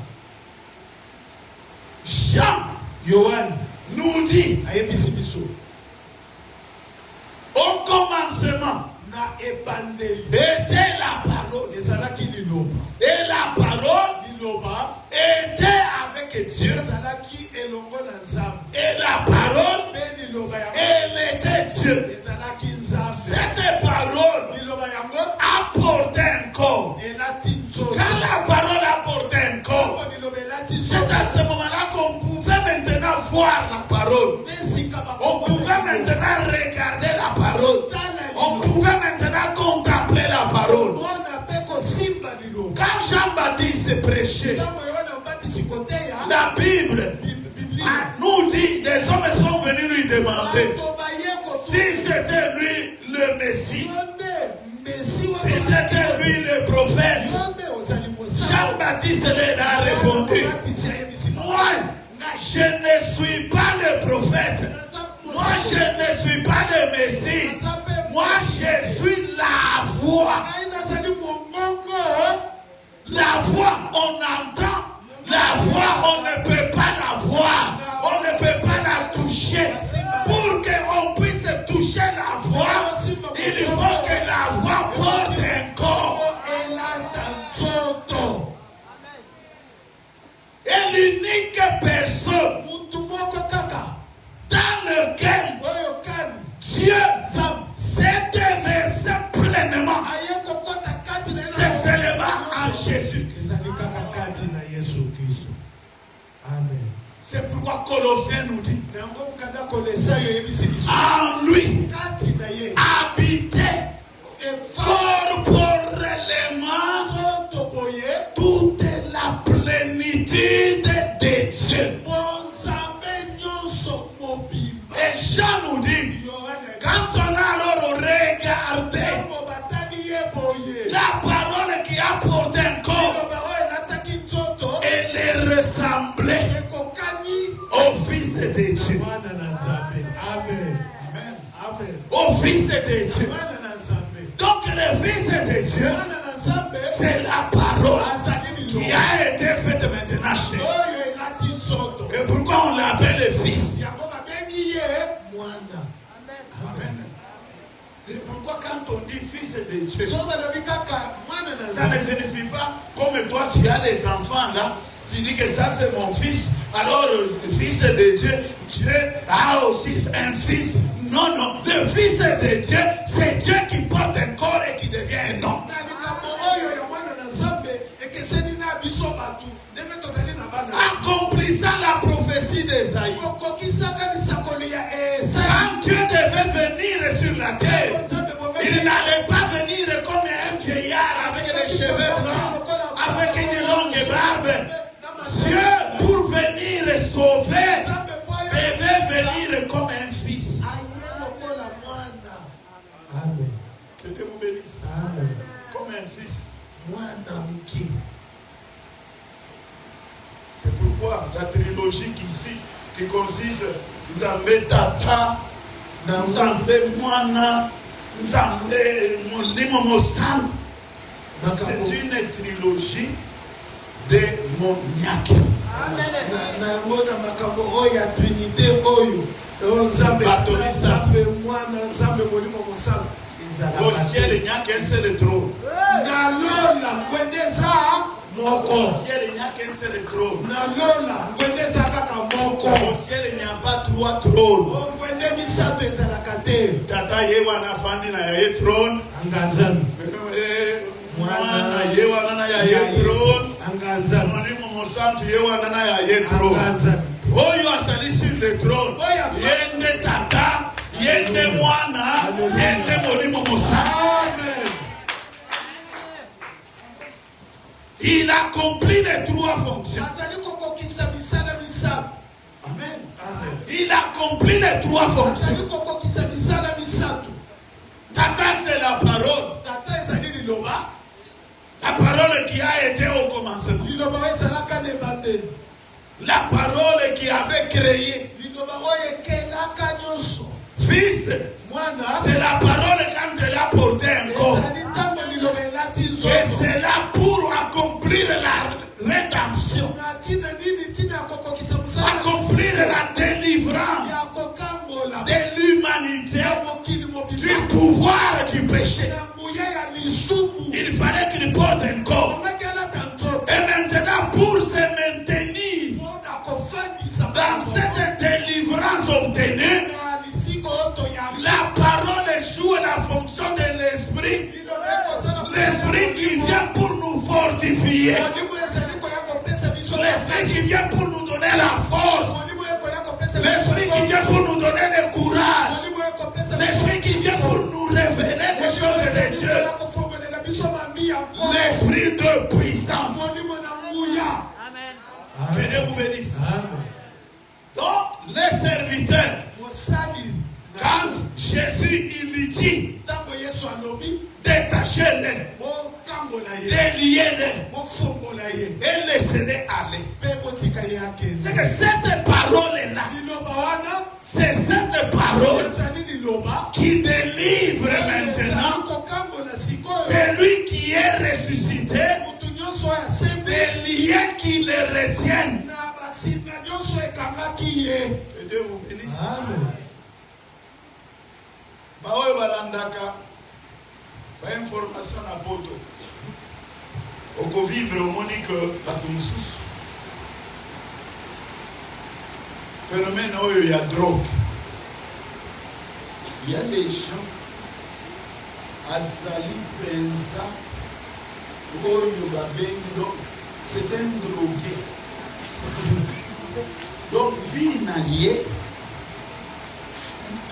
Jean yohane nous dit ayebisi biso au commencement na ebandeli était la parole. ezalaki liloba. Et la parole liloba était avec Dieu. ezalaki elongo na nzambe Et la parole, mpe liloba yango elle était Dieu. ezalaki nzambe. Cette parole liloba yango apporte un corps. elati nzoto. Quand la parole apporte un corps, Oyo liloba elati c'est nzoto. à ce moment-là qu'on pouvait maintenant voir la parole. Nesika On pouvait maintenant regarder la parole. On pouvait maintenant contempler la parole. mona mpe kosimba liloba. Quand Jean-Baptiste prêchait, ntango yohana mbatisi koteya la Bible biblia nous dit, des hommes sont venus lui demander bato baye si c'était lui le Messie, yo nde mesi si c'était lui le prophète. yo nde ozali mosala. Jean-Baptiste leur a répondu, Batisi ayebisi moi, je ne suis pas le prophète. Moi, je ne suis pas le Messie. Moi, je suis la voix. ngai nazali mongongo. La voix, on entend. La voix, on ne peut pas la voir. On ne peut pas la toucher. Pour qu'on puisse toucher la voix, il faut que la voix porte un corps. elata nzoto. Et l'unique personne mutu moko kaka dans lequel oyo kani Dieu s'est déversé pleinement, aye kokota kati na ye na c'est seulement en Jésus. ezali kaka kati na yesu kristo. Amen. C'est pourquoi Colossiens nous dit, yango mokanda kolesa yo oyebisi biso en lui kati na ye habiter corporellement nzoto boye toute la plénitude de Dieu. bonzambe nyonso mobimba. Et Jean nous dit, yohane quand on a alors regardé ntango batali ye boye la parole qui apporte un corps, liloba oyo elataki nzoto elle ressemblait ekokani de Dieu. Mwana na Nzambe. Amen. Amen. Amen. Au Fils de Dieu. Mwana na Nzambe. Donc le Fils de Dieu, Mwana na Nzambe. c'est la parole Azali qui liloba. a été faite maintenant chez nous. Oyo elati nzoto. Et pourquoi on l'appelle le Fils? Yango babengi ye mwana. Amen. C'est pourquoi quand on dit Fils de Dieu, So balobi kaka mwana na ça ne Nzambe. signifie pas comme toi tu as les enfants là, tu dis que ça c'est mon fils, alors le Fils de Dieu, Dieu a aussi un fils. Non, non, le Fils de Dieu, c'est Dieu qui porte un corps et qui devient un homme. Na likambo oyo ya mwana na Nzambe ekeseni na biso batu. Ndenge tozali na bana. Accomplissant la prophétie d'Esaïe. Okokisaka lisakoli ya Esaïe. Quand Dieu devait venir sur la terre, il n'allait pas venir comme un vieillard avec les cheveux blancs, avec une longue barbe. Dieu, pour venir sauver, devait venir comme un fils. Amen. Que Dieu vous bénisse. Amen. Comme un fils. Mwana muke. C'est pourquoi la trilogie ici, qui consiste Nzambe Tata, Nzambe Mwana, Nzambe Molimo Mosam, c'est une trilogie démoniaque. Na yango na makambo oyo ya trinité oyo. Oyo Nzambe Nzambe mwana Nzambe molimo mosala. Au ciel, il n'y a qu'un seul trône. Na lola kwendeza moko. Au ciel, il n'y a qu'un seul trône. Na lola kwendeza kaka moko. Au ciel, il n'y a pas trois trônes. Kwende misato ezalaka te. Tata yewana fandi na ya trône. Anganzami. Mwana yewana na ya trône. Anganzami. Molimo mosantu yewana na ya trône. Anganzami. Oyo asali sur le trône. Yende tata, yende mwana, yende molimo mosantu. Amen. Il accomplit les trois fonctions. Azali kokokisa misala misato. Amen. Amen. Il accomplit les trois fonctions. Azali kokokisa misala misato. Tata, c'est la parole. Tata ezali liloba. La parole qui a été au commencement. Liloba ezalaka ne bandeli. La parole qui avait créé. Liloba oyo ekelaka nyonso. Fils, Mwana. c'est la parole quand elle a porté un corps. Ezali ntango liloba elati Et nzoto. c'est là pour accomplir la rédemption. Na ntina nini ntina ya kokokisa mosala. Accomplir la délivrance Ya kokambola. de l'humanité Ya mokili du mobimba. pouvoir du péché. Na nguya ya lisumu. Il fallait qu'il porte un corps. Omeki alata nzoto. Et maintenant, pour se maintenir Mpona kofandisa dans cette délivrance obtenue, na lisiko oto ya la parole joue la fonction de l'esprit. liloba ekosala. L'esprit qui vient pour nous fortifier. Molimo ezali koya kopesa biso. L'esprit qui vient pour nous donner la force. Molimo ekoya kopesa biso. L'esprit qui vient pour nous donner le courage. Molimo ekopesa biso. L'esprit qui vient pour nous révéler des choses de Dieu. L'esprit de puissance. Amen. Que Dieu vous bénisse. Amen. Donc, les serviteurs, Mosali. quand Jésus il lui dit, Ntango Yesu alobi. détachez-les, Bokambola ye. déliez-les Bofongola ye. et laissez-les aller. Mpe botika ye akende. C'est que cette parole-là, Liloba wana. c'est cette parole Ezali liloba. qui délivre maintenant Kokambola sikoyo. celui qui est ressuscité Mutu nyonso ya sembe. des liens qui le retiennent. Na basinga nyonso ekangaki ye. Que Dieu vous bénisse. Amen. Baoyo balandaka ba information na poto. Oko vivre omoni que bato mosusu. Phénomène oyo ya drogue. Il y a les gens azali penza oyo babengi donc c'est un drogué. Donc vie na ye.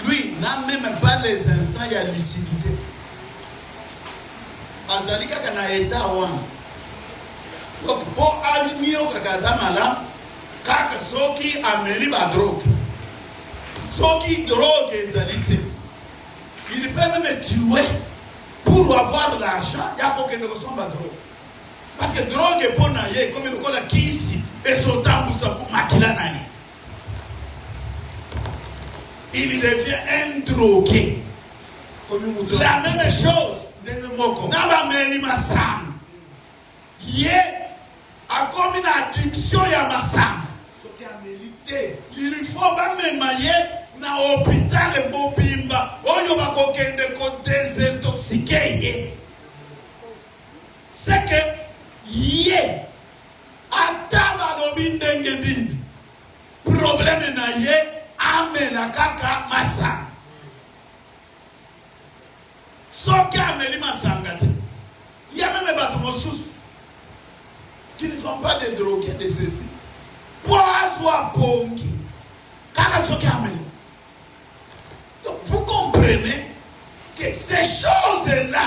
Lui n'a même pas les instants il y a lucidité. Azali kaka na état wana. Donc pour alimio kaka zamala kaka soki ameli ba drogue. Soki drogue ezali te. Il peut même tuer pour avoir l'argent, il y a aucun de drogue. Parce que drogue est pour naïe, comme le col qui ici, et son temps pour makila naïe. il devient un drogué. La même chose. Nabameli masanga. Ye a comme une addiction ya masanga. Il faut pas me mailler na hôpital Bobimba. Oyo bakokende ko désintoxiquer. C'est que ye ataba lobi ndenge ndini. Problème na ye amela kaka masanga. Soki ameli masanga te. Il y a même des mosusu qui ne sont pas des drogués de ceci. Poiswa pongi. Kaka soki ameli. Donc vous comprenez que ces choses-là,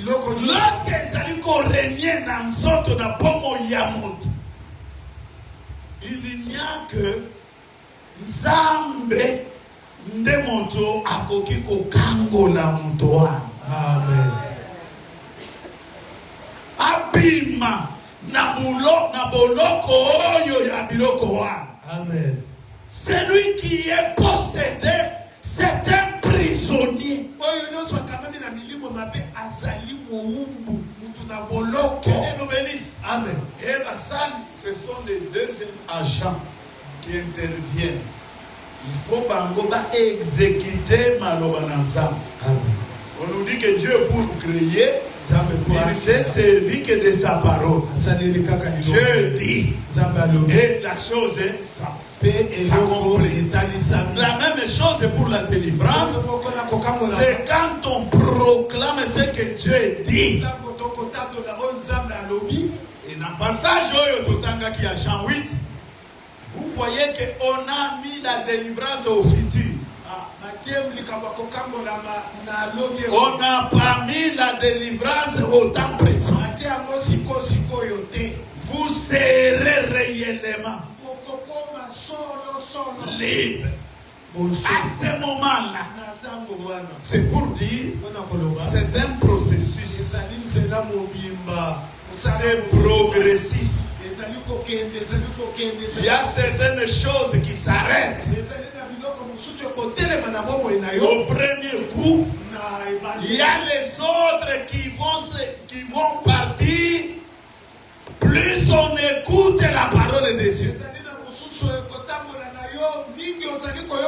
lorsqu'elles allaient régner dans le sort de Pomo Yamut, il n'y a que Zambe Ndemoto Akokiko Kangola Mutoa. Amen. Abima na boloko oyo ya biloko wa. Amen. Celui qui est possédé, c'est un prisonnier. Oyo no so kamami na milimo mabe azali moumbu mutu na boloko. Que Dieu nous bénisse. Amen. Et la salle, ce sont les deuxièmes agents qui interviennent. Il faut bango exécuter malobananza. Amen. On nous dit que Dieu pour créer, il s'est servi que de sa parole. Dieu dit. Et la chose est ça. La même chose pour la délivrance. C'est quand on proclame ce que Dieu dit. Et dans le passage qui a Jean 8, vous voyez qu'on a mis la délivrance au futur. On n'a pas mis la délivrance au temps présent. Vous serez réellement libre. À ce moment-là, c'est pour dire, c'est un processus. C'est progressif. Il y a certaines choses qui s'arrêtent. Au premier coup, il y a les autres qui vont partir. Plus on écoute la parole de Dieu.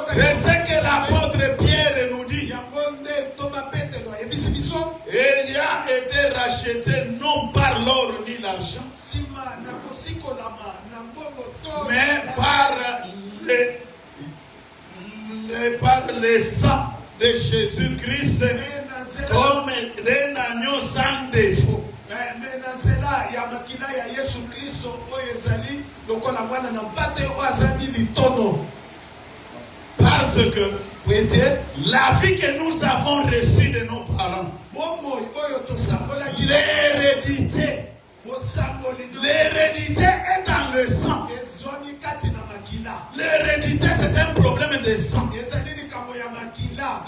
C'est ce que l'apôtre Pierre nous dit. Il a été racheté non par l'or ni l'argent, mais par le sang de Jésus-Christ comme un agneau sans défaut. Parce que la vie que nous avons reçue de nos parents, l'hérédité est dans le sang. L'hérédité, c'est un problème de sang.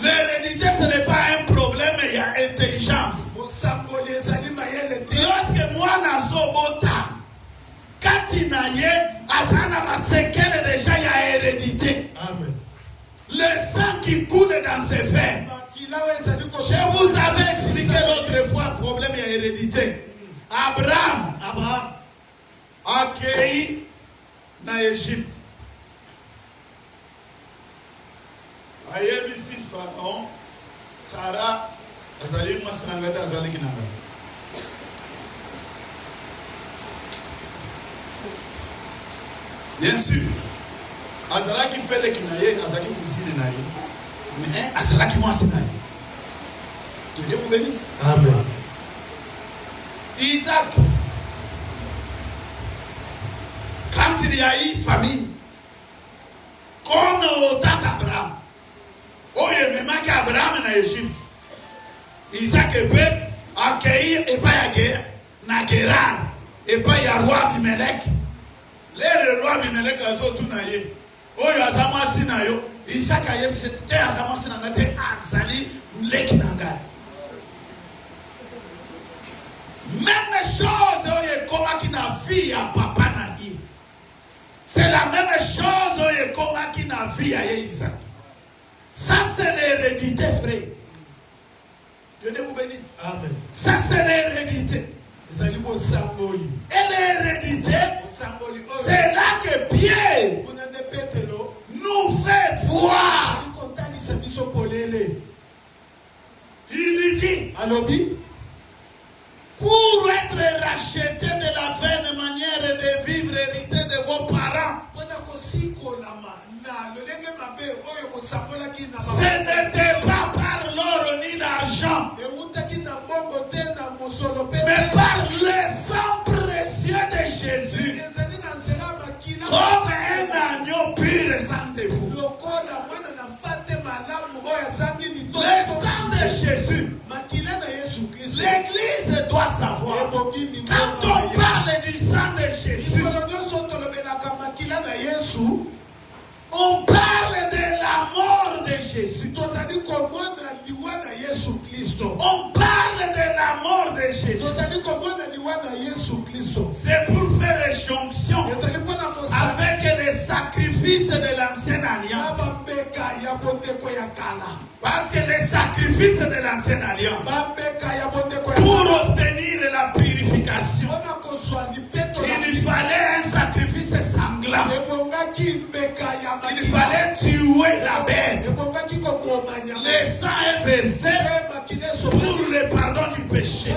L'hérédité, ce n'est pas un problème, il y a intelligence. Lorsque moi, quand il y a déjà il y a hérédité. Amen. Le sang qui coule dans ses veines. Je vous avais expliqué l'autre fois le problème de l'hérédité. Abraham a accueilli dans l'Égypte. Ayebisi Pharaon, Sarah, Azali Masanangata, Azali Kinanga. Bien sûr, Azalaki pele kinaye, Azaki kuzili naye, mais Azalaki mwasi naye. Que Dieu vous bénisse. Amen. Isaac, quand il y a eu famille, comme au temps d'Abraham, oh il me manque Abraham en Égypte, Isaac peut accueillir et pas y guerre, na Guérar, et pas y roi Abimelech. Les rois Abimelech a zo tout naye. Oh il y a sama sinayo, Isaac a yé c'était à sama sinangate azali lekinanga. Même chose comme qui n'a vie à papa naïe. C'est la même chose comme qui n'a vie à Isaac. Ça, c'est l'hérédité, frère. Dieu vous bénisse. Amen. Ça, c'est l'hérédité. Et l'hérédité, c'est là que Pierre nous fait voir. Il dit, pour être racheté de la vaine manière de vivre hérité de vos parents, ce n'était pas par l'or ni l'argent, mais par le sang précieux de Jésus, comme un agneau pur et sans défaut. Le sang de Jésus, l'Église doit savoir, quand on parle du sang de Jésus, on parle de la mort de Jésus. On parle de la mort de Jésus. C'est pour faire jonction avec les sacrifices de l'ancienne alliance. Parce que les sacrifices de l'ancienne alliance, pour obtenir la purification, il fallait un sacrifice sanglant. Il fallait tuer la bête. Le sang est versé pour le pardon du péché.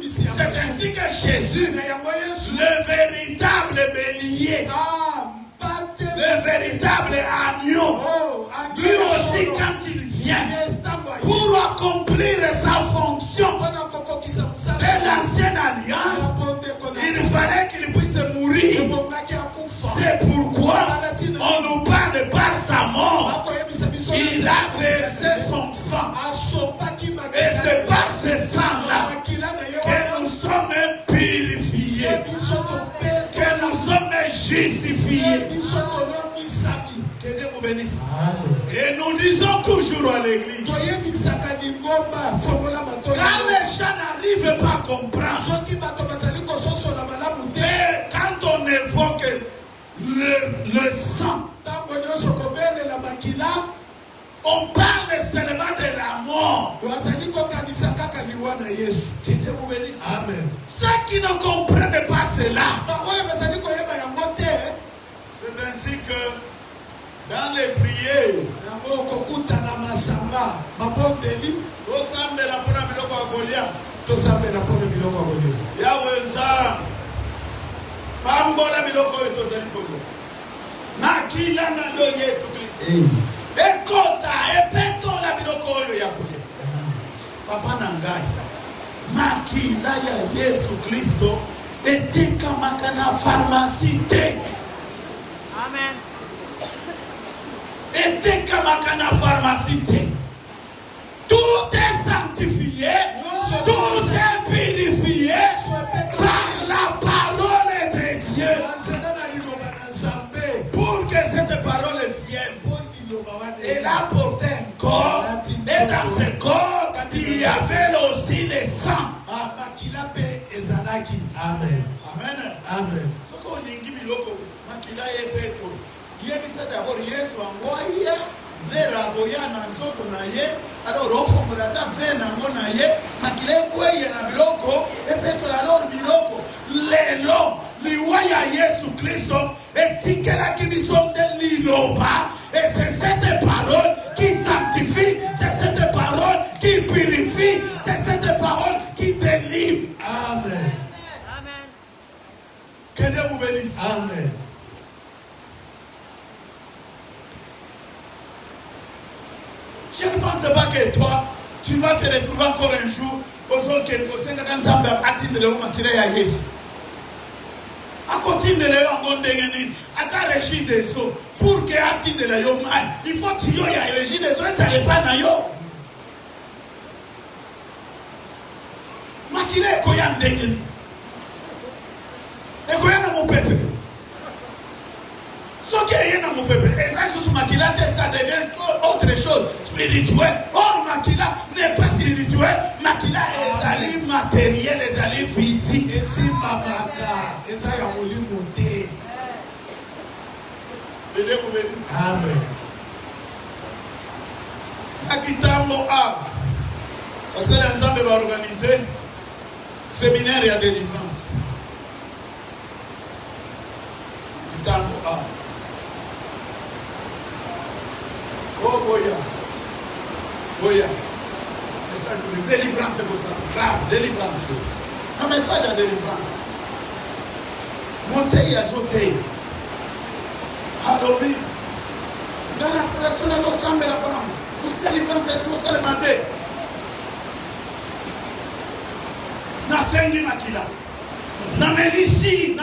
C'est ainsi que Jésus, le véritable bélier, le véritable agneau, lui aussi quand il vient, pour accomplir sa fonction de l'ancienne alliance, il fallait qu'il puisse mourir. C'est pourquoi on nous parle par sa mort. Il a versé son sang. Et c'est par ce sang-là que nous sommes purifiés, que nous sommes justifiés. Que Dieu vous bénisse. Et nous disons toujours à l'église, quand les gens n'arrivent pas à comprendre, et quand on évoque le sang, on parle seulement de la mort. Que Dieu vous bénisse. Amen. Ceux qui ne comprennent pas cela, c'est ainsi que dans les prières, pambola biloko oyo tozali kolia makila na ndo Yesu Kristo ekota epetola biloko oyo ya kolia papa na ngai makila ya Yesu Kristo etekamaka na pharmacie te. Amen. Etekamaka na pharmacie te. Tout est sanctifié, tout est purifié par la parole de Dieu. Pour que cette parole vienne, elle a porté un corps, et dans ce corps, il y avait aussi le sang. Amen. Amen. Amen. Ce qu'on dit, makila epeto. Yebisa d'abord Yesu angoya. Alors on fait la table na ye makile kweye na biloko epeto la lor biloko lelo liwaya Yesu Kristo etikela kibiso de liloba et c'est cette parole qui sanctifie, c'est cette parole qui purifie, c'est cette parole qui délivre. Amen. Amen. Que Dieu vous bénisse. Amen. Je ne pense pas que toi, tu vas te retrouver encore un jour aux autres qui sont ensemble à atteindre le moment qu'il y a Jésus. À continuer de l'engondengenine, à ta régie des eaux, pour que atteindre le yomai, il faut qu'il y ait une régie des eaux et ça n'est pas nayo. Makile koyan dengeni. Et koyan na mon peuple. Ce qui est dans mon peuple, et ça, ça devient autre chose, spirituel. Or, Makila n'est pas spirituel, Makila est allé matériel, est allé physique. Et si Mamaka, et ça y a voulu monter. Dieu vous bénisse. Amen. na kitambo basala nzambe ba organiser séminaire ya délivrance kitambo boya message de délivrance, c'est pour ça grave délivrance un message à délivrance monter à sauter alobi dans la situation de l'ensemble de la parole délivrance c'est tout ce qu'elle maté na sengi makila na melisi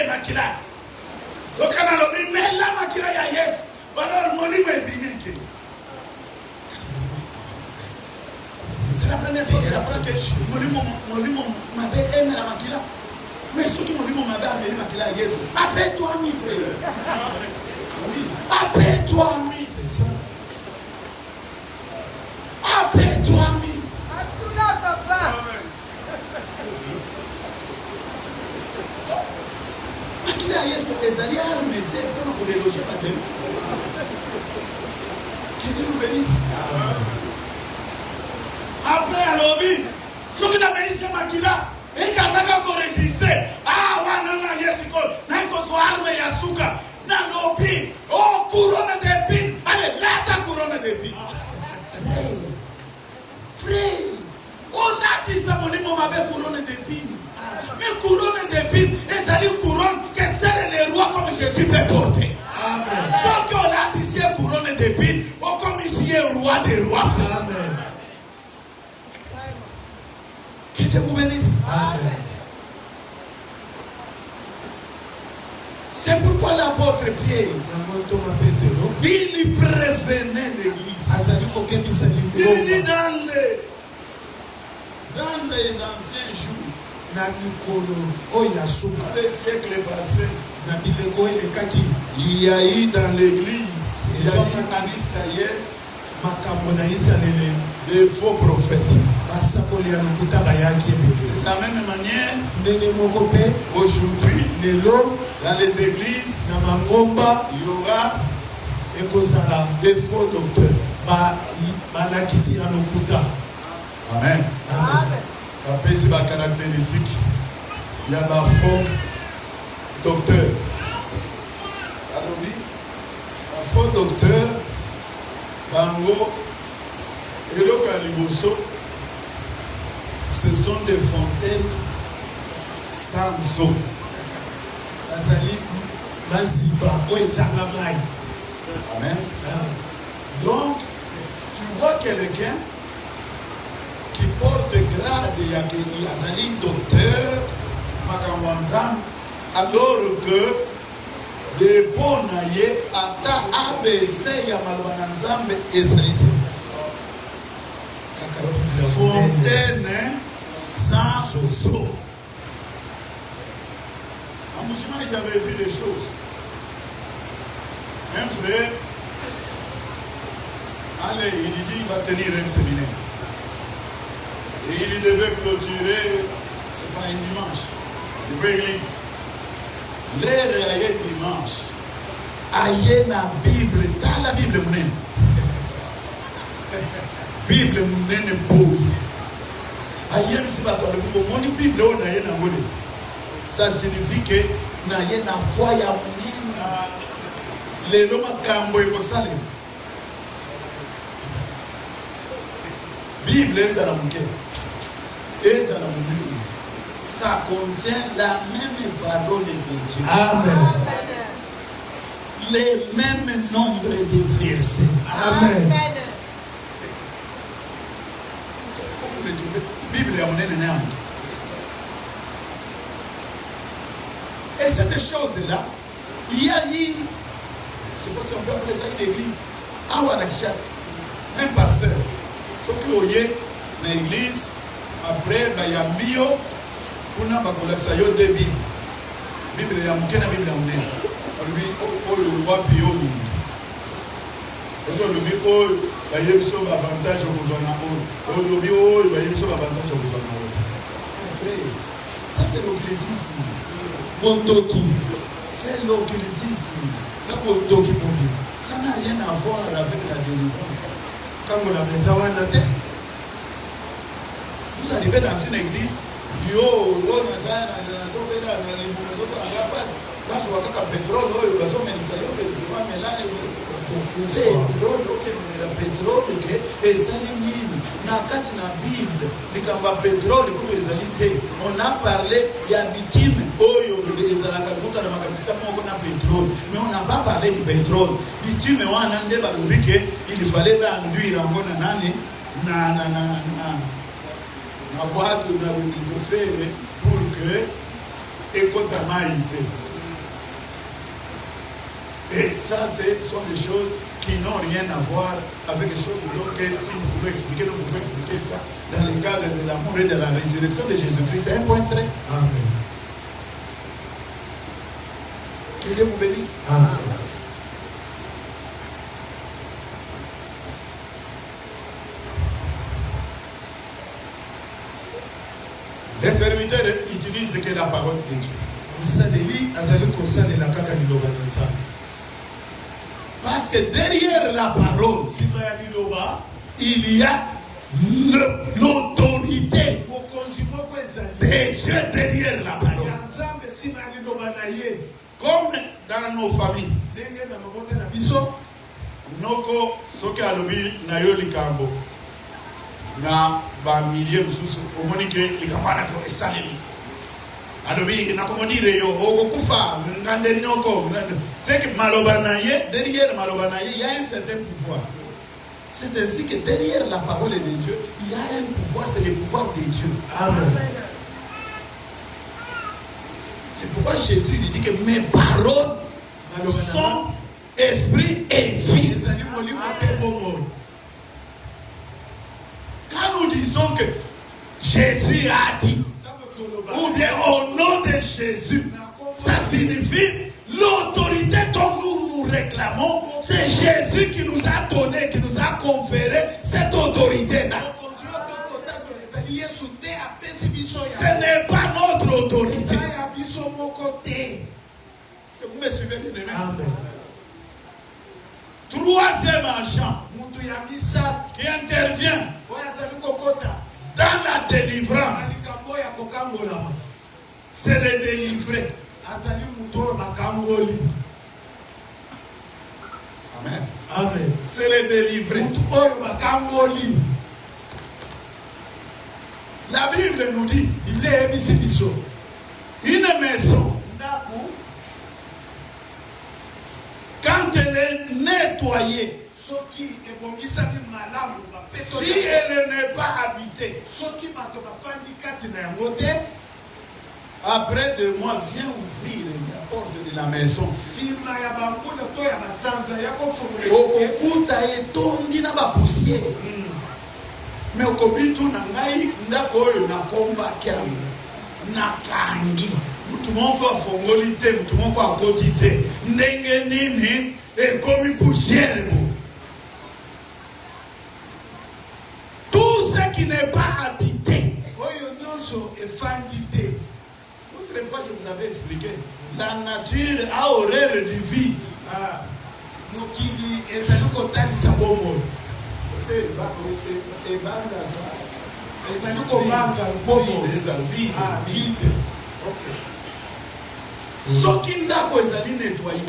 makila okana lobi mela makila ya yes balor molimo ebineke. C'est la première fois que j'apprends que molimo mabe aime la makila mais surtout molimo mabe ameli makila ya yes. Appelle-toi mi frère. Oui, appelle-toi mi, c'est ça. Appelle-toi mi. Atuna papa. Makila ya yes ezali arme te pour nous déloger pas de nous. Que Dieu nous bénisse. Après à l'obit, ce qui n'a bénissé makila, et qui a résister. Wana na yes call, na ikozo arme ya suka. Na lobi, couronne d'épines. Allez, là ta couronne d'épines. Frère, on a dit ça, mon nom m'avait couronne d'épines. Mais couronne d'épines, et ça dit couronne que c'est les rois comme Jésus peut porter. Amen. Sauf qu'on a dit c'est couronne d'épines, ou comme ici est roi des rois. Amen. Que Dieu vous bénisse. Amen. C'est pourquoi l'apôtre Pierre, il prévenait l'église. Il dit dans les anciens jours, dans les siècles passés, il y a eu dans l'église, il y a eu en Israël, des faux prophètes. De la même manière, aujourd'hui, dans les églises, il y aura des faux docteurs. Amen. Après, c'est ma caractéristique. Il y a des faux docteurs. Alors oui, un faux docteur, Bango, et le Kaliboso, ce sont des fontaines sans eau. Amen. Donc, tu vois quelqu'un qui porte grade et Yazali docteur, Makamwanzam, alors que des bons naïe, ata ABC Yamalwanzambe et Salite. Fontaine sans eau. En Mouchimani, j'avais vu des choses. Un frère, allez, il dit qu'il va tenir un séminaire. Et il devait clôturer, c'est pas un dimanche, il veut église. L'heure est dimanche. Aïe na Bible, t'as la Bible mounen. Bible mounen beau. Aïe si va toi le mon Bible on aïe na ngole. Ça signifie que na aïe na foi ya mounen. Les lois cambo et salé. Bible est à la mouquet. Et à la mouquet. Ça contient la même parole de Dieu. Amen. Les mêmes nombres de versets. Amen. Comment vous le trouvez? Bible est à mon. Et cette chose-là, il y a une, je ne sais pas si on peut appeler ça une église, un pasteur, ce qui est dans l'église, après, il y a bio, pour nous, il y a deux Bibles. Bible, il y a une Bible, il y a une lui, oh, le roi bio, lui, il y a un avantage au besoin. Oh, le bio, il y a un avantage au besoin. Frère, ça c'est l'occultisme. Bondoki, c'est l'occultisme. Ça n'a rien à voir avec la délivrance. Vous arrivez dans une église, yo, on a parlé, il y a bitume, mais on n'a pas parlé du pétrole. Bitume, il fallait enduire na boîte de faire pour que écoutamaïté. Et ça, ce sont des choses qui n'ont rien à voir avec les choses donc, si vous pouvez expliquer, donc vous pouvez expliquer ça dans le cadre de l'amour et de la résurrection de Jésus-Christ. C'est un point très. Amen. Que Dieu vous bénisse. Amen. Les serviteurs utilisent que la parole de Dieu. Parce que derrière la parole, il y a l'autorité de Dieu derrière la parole. Comme dans nos familles. Noko soke alobi na yo likambo. Na ba milieu mususu omonike likamana ko esalemi. Alobi na komodire yo okufa ngandeli noko. C'est que malobanaye derrière malobanaye il y a un certain pouvoir. C'est ainsi que derrière la parole de Dieu, il y a un pouvoir, c'est le pouvoir de Dieu. Amen. C'est pourquoi Jésus lui dit que mes paroles sont esprit et vie. Quand nous disons que Jésus a dit, ou bien au nom de Jésus, ça signifie l'autorité dont nous réclamons, c'est Jésus qui nous a donné, qui nous a conféré cette autorité-là. Ce n'est pas notre autorité. Est-ce que vous me suivez bien aimé? Amen. Troisième agent qui intervient dans la délivrance, c'est le délivré. Amen. Amen. C'est le délivré. La Bible nous dit une maison, quand elle est nettoyée, si elle n'est pas habitée, après 2 mois, viens ouvrir la porte de la maison. Okuta etondi na ba poussière. Mais okobitu na ngai ndako oyo na komba kiamu na kangi. Mutu moko afongoli te, mutu moko akoti te. Ndenge nini ekomi poussière bo. Tout ce qui n'est pas habité. Oyo nyonso efandi te. L'autre fois, je vous avais expliqué. La nature a horreur de vie. Vide. Ce qui n'a pas été nettoyé.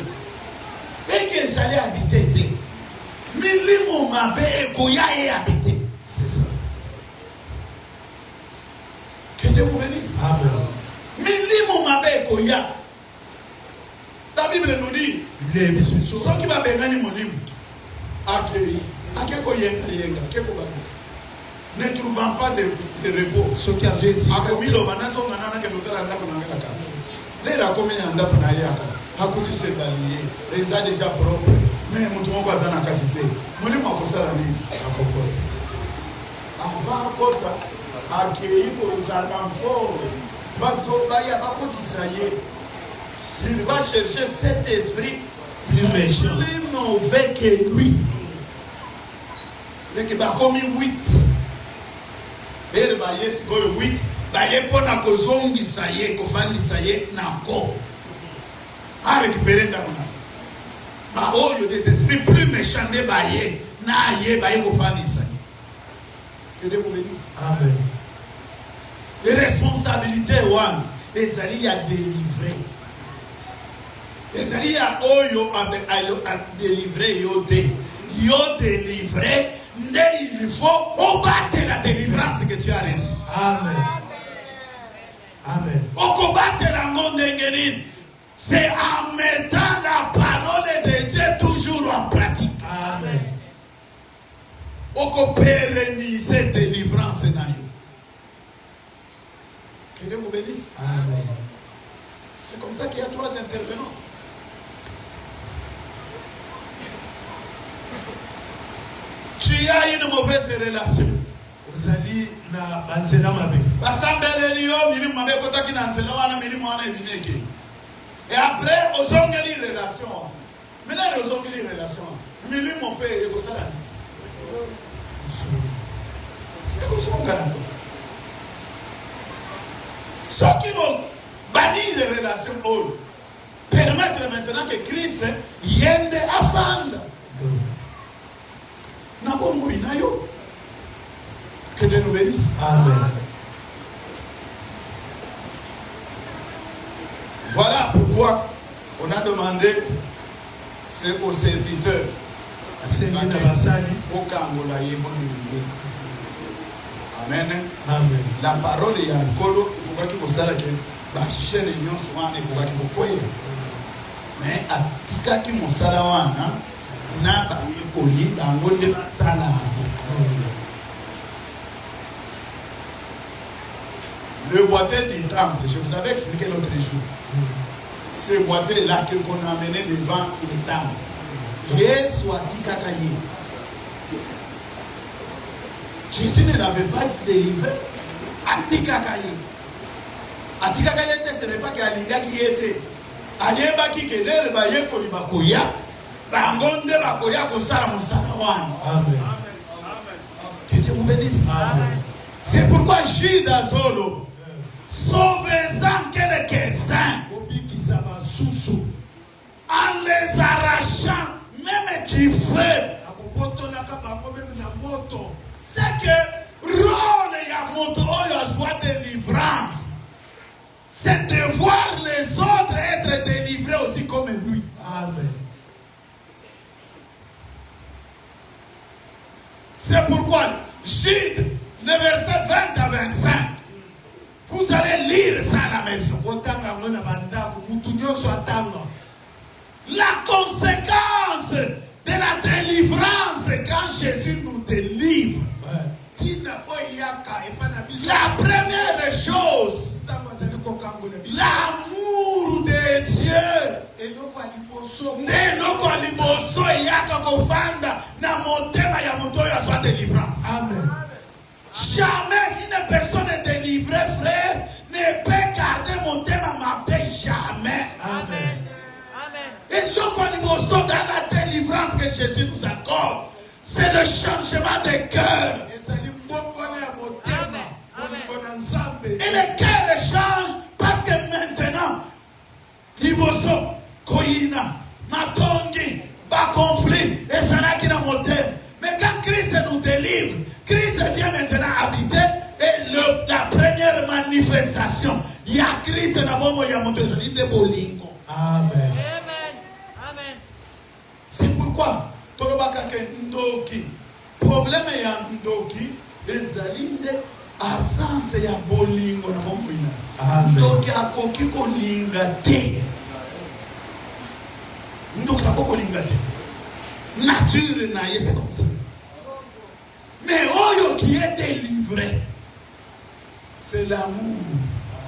Et qu'ils allaient habiter. Milimo mabe ekoya et habiter. C'est ça. Que Dieu vous bénisse. Amen. Milimo mabe koya. La Bible nous dit ce qui va bénir mon âme accueilli akeko yenga akeko ba ne trouvant pas de repos ce qui a fait akomi lo banaso ngana ke docteur anda ko nanga ka ne ra komi anda ko na yaka hakuti se balier les a déjà propre mais mutu moko azana katite muli makosala ni akoko avant kota akei ko lutaka mfo bazo baya bakotisa ye. S'il va chercher cet esprit plus méchant, plus mauvais que lui, et que comme 8, et bah yes, 8, bah yé pour na kozongi saye, kofandi saye, nako, à récupérer dans mon âme. Bah oh, il y a des esprits plus méchants de baye, na yeba ekofandisa. Que Dieu vous bénisse. Amen. Les responsabilités one ezali ya délivrer. Ezali ya oyo a délivrer yo te. Yo délivrer, il faut combattre la délivrance que tu as reçue. Amen. Amen. Au combattre la ngondengeni, c'est en mettant la parole de Dieu toujours en pratique. Amen. Au pérenniser délivrance na yo. Que Dieu vous bénisse. Amen. C'est comme ça qu'il y a 3 intervenants. Tu as une mauvaise relation. Ozali na banzela mabe. Basambele liyo mili mabe kotaki na nzela wana mili mwana ebineke. Et après ozongeli relation. Maintenant ozongeli relation. Mili mon père eko sala. Eko songala. Ce qui vont bannir les relations oh, permettre maintenant que Christ yende afanda. Que Dieu nous bénisse. Amen. Voilà pourquoi on a demandé c'est aux serviteurs. Amen. Amen. La parole est en colo. Pourquoi tu veux que la chaîne est non souvent et pourquoi tu veux mais à tika qui mon salawana n'a pas eu colis dans le sala. Le boîtier du temple, je vous avais expliqué l'autre jour. Ce boîtier-là qu'on a amené devant le temple. Yes, soit tikakaye. Jésus ne l'avait pas délivré. Atikakaye. Atikakaye, ce n'est pas qu'Alinga qui était. Ayeba qui kelere ba yeko li bakoya. Bangonde bakoya ko sala musala wana. Amen. Que Dieu vous bénisse. Amen. C'est pourquoi Judas Zolo sauvez-en quelques-uns en les arrachant même du feu. C'est que rôle ya moto oyo soit délivrance. C'est de voir les autres être délivrés aussi comme lui. Amen. C'est pourquoi Jude, le verset 20 à 25, vous allez lire ça à la maison. La conséquence de la délivrance quand Jésus nous délivre. La première chose, l'amour de Dieu. Soit délivrance. Amen. Jamais une personne délivrée, frère, ne peut garder mon thème à ma paix. Jamais. Amen. Amen. Et donc, dans la délivrance que Jésus nous accorde, c'est le changement de cœur. Et le cœur change parce que maintenant, Liboso, Koina, Matongi, bas conflit, et ça n'a qui dans mon thème. Mais quand Christ nous délivre, Christ vient maintenant habiter et la première manifestation, il y a Christ dans mon moyen de bolingo. Amen. Amen. Amen. C'est pourquoi, Ndoki, problème est à Ndoki, les alines absence ya bolingo na mon moyen. Amen. Ndoki a koki kolinga te. Ndoki a koki kolinga te. Nature na ye, c'est comme ça. Mais oyo qui est délivré, c'est l'amour.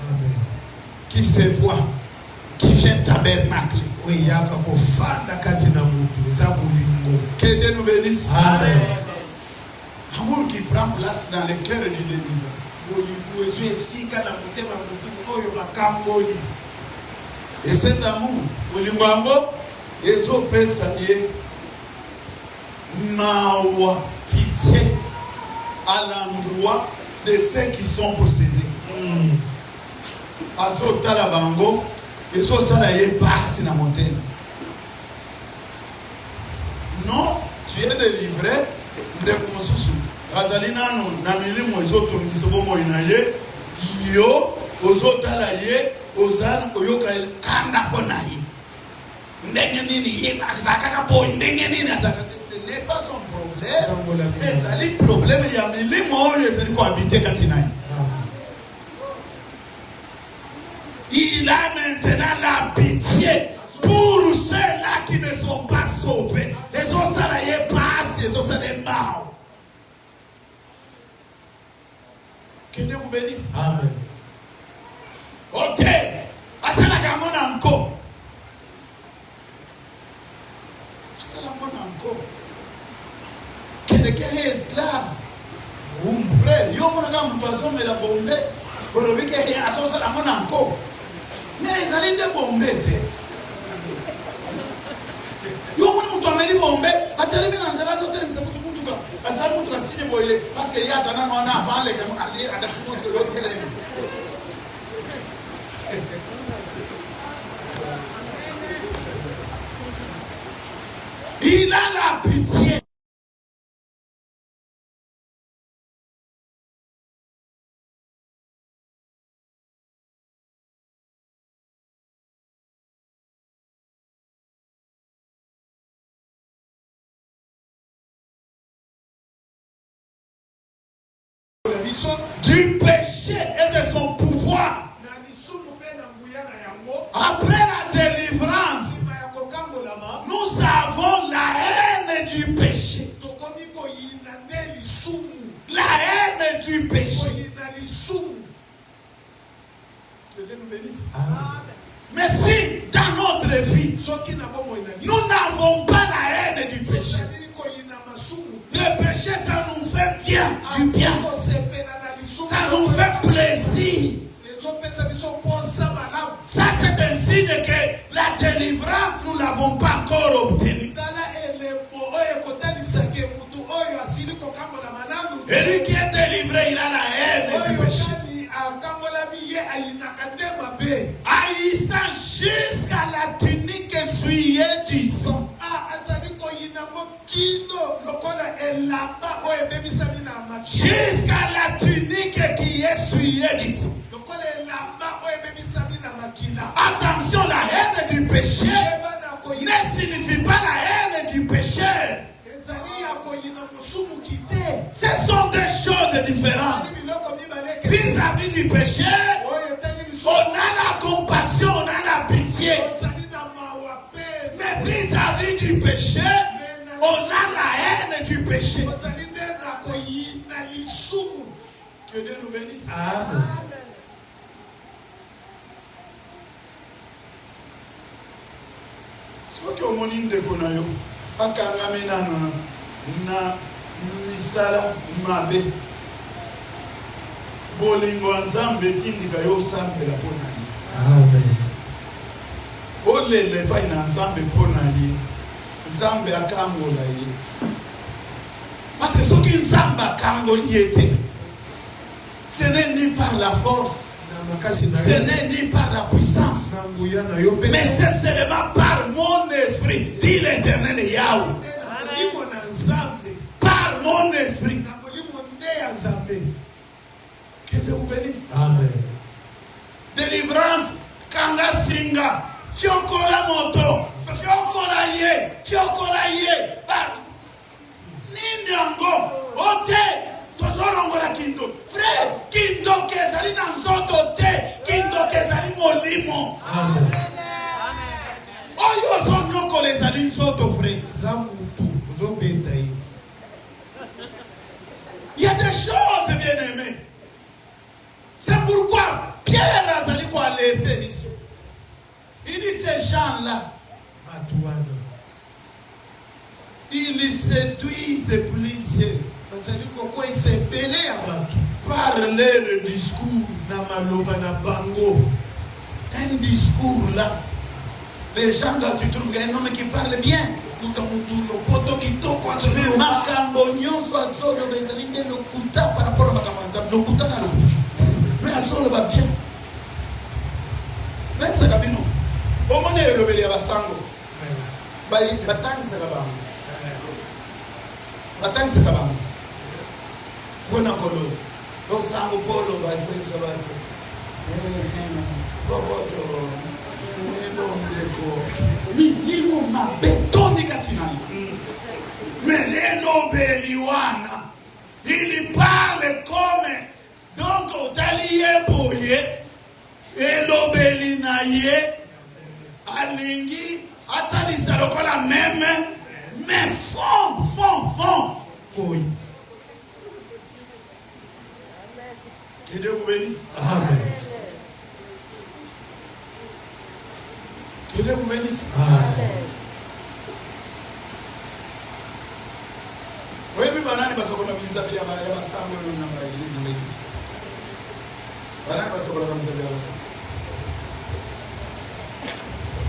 Amen. Qui se voit, qui vient tabernacle. Oui, il y a comme fanda katina mutu, ça bolingo. Que Dieu nous bénisse. Amen. L'amour qui prend place dans le cœur du délivré. Et cet amour, mawa pitié à l'endroit de ceux qui sont possédés. Azota la bango, et ça la passe dans la montagne. Non, tu tu es délivré de mosusu azali nano na milimo ezotongisa bomoi na ye yo ozotala ye ozana oyoka kanda mpo na ye ndenge nini ye azakaka boyi ndenge nini azakaka ce n'est pas son problème ezali problème ya milimo oyo ezali kohabite kati na ye. Il a maintenant la pitié pour ceux-là qui ne sont pas sauvés. Les autres salariés passent, les autres salariés morts. Que Dieu vous bénisse. Amen. Ok. Asala kamona encore. Asala kamona encore. Quelqu'un est esclave. Umbre. Yo mona kama mtuazo me la bombe. Kolobike ya asosa la mona encore. Mais les alliés de bombe. Yo mona mtu ameli bombe. Ataribi na nzela zote ni msabutu mtu ka. Asali mtu kasini boye parce que ya sana na avale kama azi adaksumo to yo tele. Il a la pitié. Du péché et de son pouvoir. Après la délivrance, nous avons la haine du péché. La haine du péché. Que Dieu nous bénisse. Mais si dans notre vie, nous n'avons pas la haine du péché, le péché, ça nous fait bien, du bien. Ça nous fait plaisir. Ça, c'est un signe que la délivrance, nous ne l'avons pas encore obtenue. Et lui qui est délivré, il a la haine du péché. Haïssant jusqu'à la tunique essuyée du sang. Jusqu'à la tunique qui est essuyée du sang. Attention, la haine du péché ne signifie pas la haine du péché. Ce sont des choses différentes. Vis-à-vis du péché, on a la compassion, on a la pitié. Mais vis-à-vis du péché, on a la haine du péché. Que Dieu nous bénisse. Amen. Soki omoni ndeko na yo akangami na misala mabe bolingo ya Nzambe etindika yo osambela mpo na ye. Amen. Olela epai na Nzambe mpo na ye. Nzambe akambola ye. Parce que soki Nzambe akamboli ye te, ce n'est ni par la force, ce n'est ni par la puissance, mais c'est seulement par mon esprit, dit l'Éternel Yahweh. Par mon esprit. Que Dieu vous bénisse. Amen. Délivrance, kanga singa, fiokola moto, fiokola ye, nini yango, ote, tozolongola kindo. Frère, kindo kezali na nzoto te, kindo kezali molimo. Amen. Oyo zonyoko lezali nzoto, frère. Il y a des choses, bien aimées. C'est pourquoi Pierre a dit quoi alerter ici. Il dit ces gens-là, ils séduisent plusieurs par leur discours. Un discours là, les gens là, tu trouves un homme qui parle bien. Makambo nyonso azolo bezali nde lokuta par rapport à makambo nzambe lokuta na lokuta mais azolo ba bien même ça kabino omone elobeli ya basango bali batangisa ka bango Attends, c'est là-bas. Prenez encore l'eau. Donc, ça vous prend l'eau, ça va être. Mais les Nobeliwana, il parle comme donc Otaliye Boye et Lobelinaye Alingi Atalisa lokola même mais fond Koi. Que Dieu vous bénisse. Amen. Que Dieu vous bénisse. Amen. Oui, mais banani basokola misabi ya basango na l'église. Banani basokola misabi ya basango.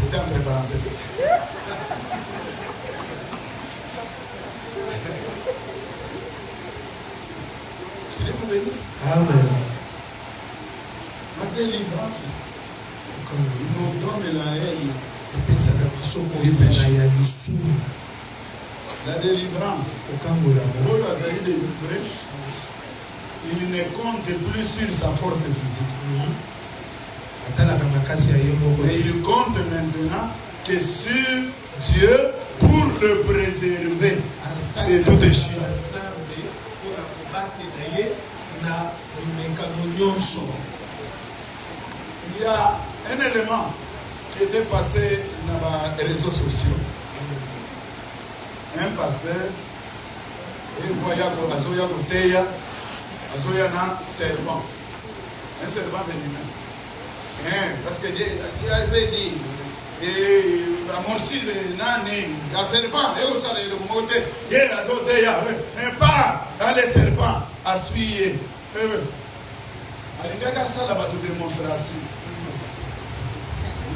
Mettez entre parenthèses. Que Dieu vous bénisse. Amen. Ma délivrance nous donne la haine. La délivrance. Oh, Azali délivré. Il ne compte plus sur sa force physique. Et il compte maintenant que sur Dieu pour le préserver de toutes les choses. Il y a un élément qui était passé dans les réseaux sociaux. Un pasteur, il voyait un serpent. Un serpent venimeux. Parce que Dieu avait dit, et la morsure la serpent, et pas dans les serpents à suivre. Alingaka sala bato démonstration.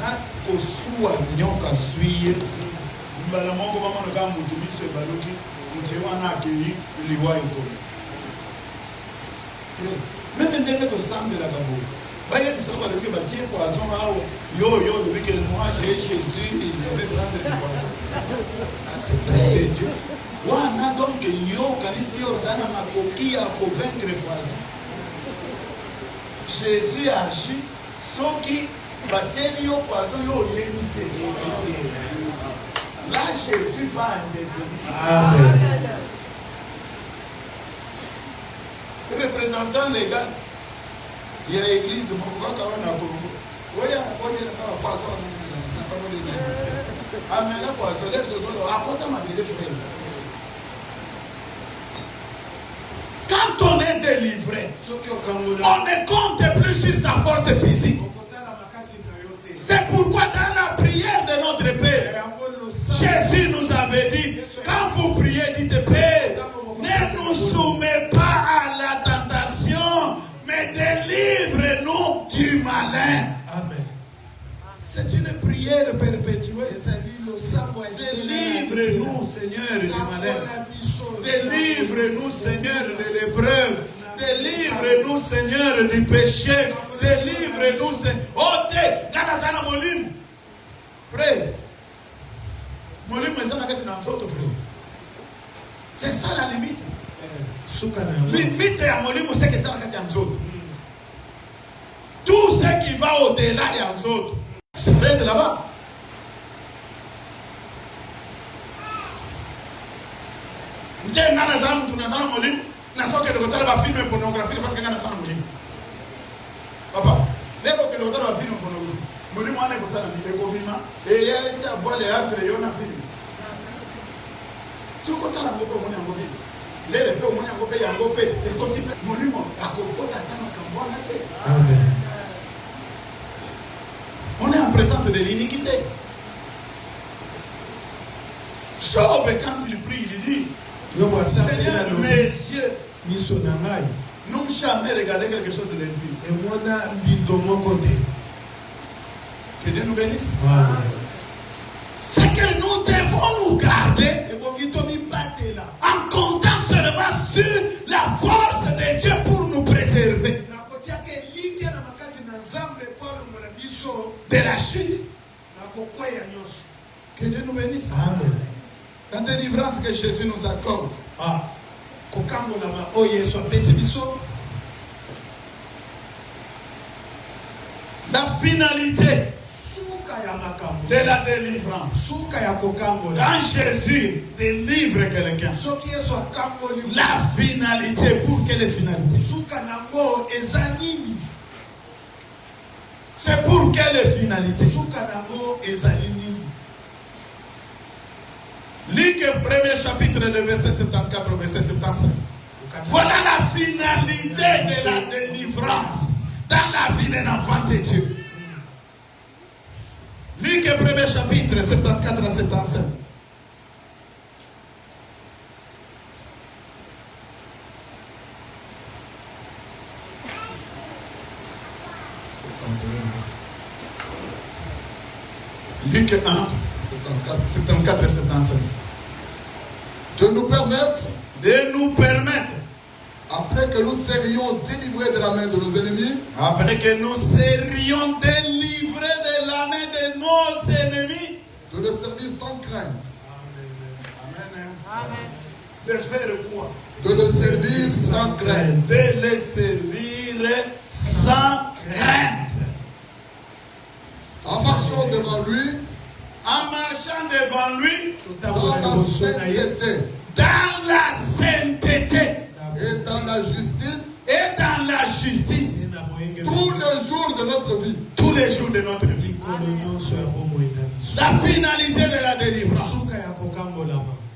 Na kosua nyoka suye. Mbala mongo mama na kama mutumiso baloki, mkiwana akei liwa iko. Même ndenge to sambe la kabo. Baya bisaba le ba tie poison awo. Yo depuis que moi j'ai Jésus, il avait prendre du poison. Ah c'est vrai Dieu. Wana donc yo kanisi yo zana makoki à convaincre poison. Jésus agit sans qui parce qu'il y a poison yo yémité. Là Jésus va intervenir. Amen. Représentant légal, il y a l'église, mon frère, quand on a Congo. Oui, il y a un poisson. Amen, la poisson, les deux autres, apporte ma belle frère. Quand on est délivré, on ne compte plus sur sa force physique. C'est pourquoi dans la prière de notre Père, Jésus nous avait dit, quand vous priez, dites Père, ne nous soumets pas à la tentation, mais délivre-nous du malin. Amen. C'est une prière perpétuelle. Délivre-nous, Seigneur, du malin. Délivre-nous, Seigneur, de l'épreuve. Délivre-nous, Seigneur, du péché. Délivre-nous, Seigneur. Oh, Gadazana Molim. Frère. Molim, mais ça n'a qu'à être dans l'autre, frère. C'est ça la limite. Limite à Molim, c'est que ça n'a qu'à être dans l'autre. Tout ce qui va au-delà est en autres. C'est vrai de là-bas. N'était pas dans un molim, n'a pas que le côté de la film pornographique parce qu'il y a dans un molim. Papa, dès que le côté de la film pornographique, molim on est comme ça dans les communes et il y a été à voir les autres et on a film. Ce côté là, on est en molim. Les peu on est en copé, il y a un copé, et comme dit molim, à coco t'attends à Cambois. Amen. On est en présence de l'iniquité. Job, quand il prie, il dit Seigneur, mes yeux n'ont jamais regardé quelque chose de l'impur. Que Dieu nous bénisse. C'est que nous devons nous garder en comptant seulement sur la force de Dieu pour nous préserver de la chute. Que Dieu nous bénisse. Amen. La délivrance que Jésus nous accorde. Ah, kokambolama o Yesu apesi biso. La finalité Suka ya makambo. de la délivrance. Suka ya kokambola. Quand Jésus délivre quelqu'un, Soki Yesu akamboli. la finalité, pour quelle finalité? Suka nango eza nini? C'est pour quelle finalité? Suka nango ezali nini? Lis que premier chapitre de verset 74 au verset 75. Voilà la finalité de la délivrance dans la vie d'un enfant de Dieu. Lis que premier chapitre 74 à 75. Luc 1, 74 et 75. De nous permettre, après que nous serions délivrés de la main de nos ennemis, après que nous serions délivrés de la main de nos ennemis, de le servir sans crainte. Amen. Amen. De faire quoi? De le servir sans crainte. De le servir sans crainte. En marchant devant lui, En marchant devant lui, dans la sainteté dans la sainteté et dans la justice, et dans la justice, tous les jours de notre vie. tous les jours de notre vie. La finalité de la délivrance,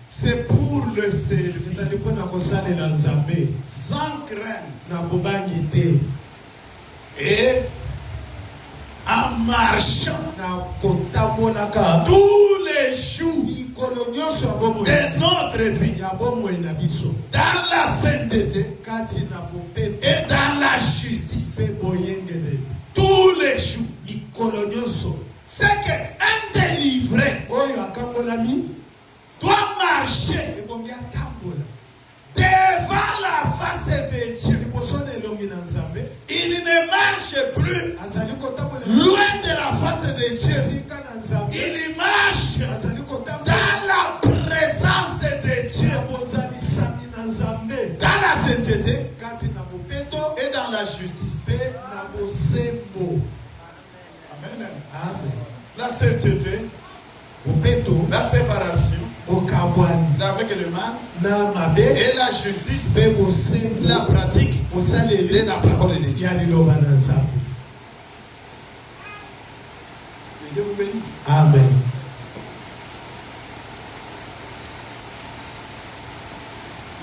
c'est pour le servir sans crainte et en marchant tous les jours de notre vie dans la sainteté et dans la justice tous les jours. C'est qu'un délivré doit marcher devant la face de Dieu. Il ne marche plus loin de la face de Dieu. Il marche dans la présence de Dieu, dans la sainteté et dans la justice. Amen. La sainteté, la séparation avec le mal et la justice, la pratique de la parole de Dieu. Que Dieu vous bénisse. Amen.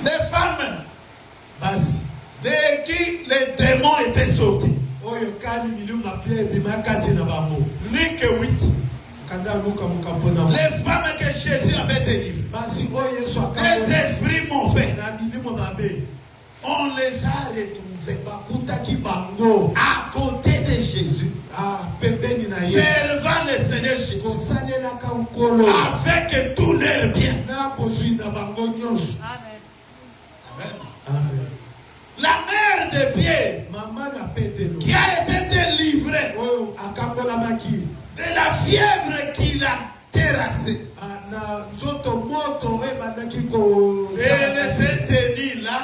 Les femmes de qui les démons étaient sortis. Luc 8. Les femmes que Jésus avait délivrées. Les esprits mauvais. On les a retrouvés à côté de Jésus, servant le Seigneur Jésus avec tous leurs biens. Amen. La mère de Pierre qui a été délivrée de la fièvre qui l'a terrassée. Elle s'est tenue là.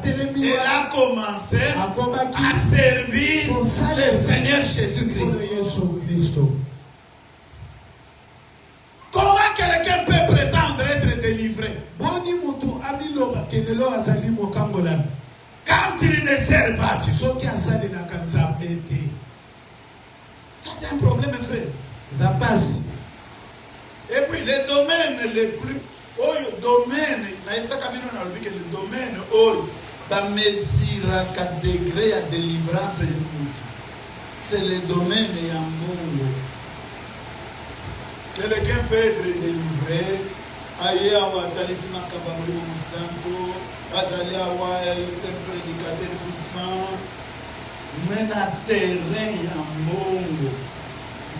Elle a commencé à servir le Seigneur Jésus-Christ. Comment quelqu'un peut prétendre être délivré quand il ne sert pas Dieu? Ça, c'est un problème, frère. Et puis les domaines les plus le domaine mesure à degré à délivrance, c'est le domaine ya Mungu. Quelqu'un peut être délivré aye awa talisima kabamuli musanto azali awa c'est prédicateur puissant, mais na terrain ya Mungu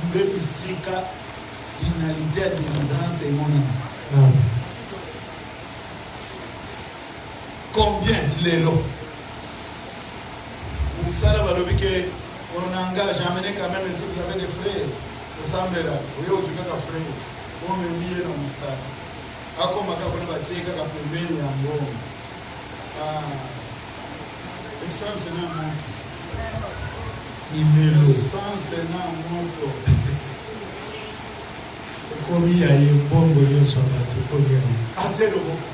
nde bisika finalité de délivrance et mon. Combien les lots? Vous savez, on engage à amener quand même, si vous avez des frères, vous savez là, vous avez des frères, on me dit dans le stade. akomaka kuna batie kaka pembeni ya mbongo. Essence na moto. Nimelo. Essence na moto. Ekomi ya ye mbongo nyonso bato ekomi ya ye. Atie loboko.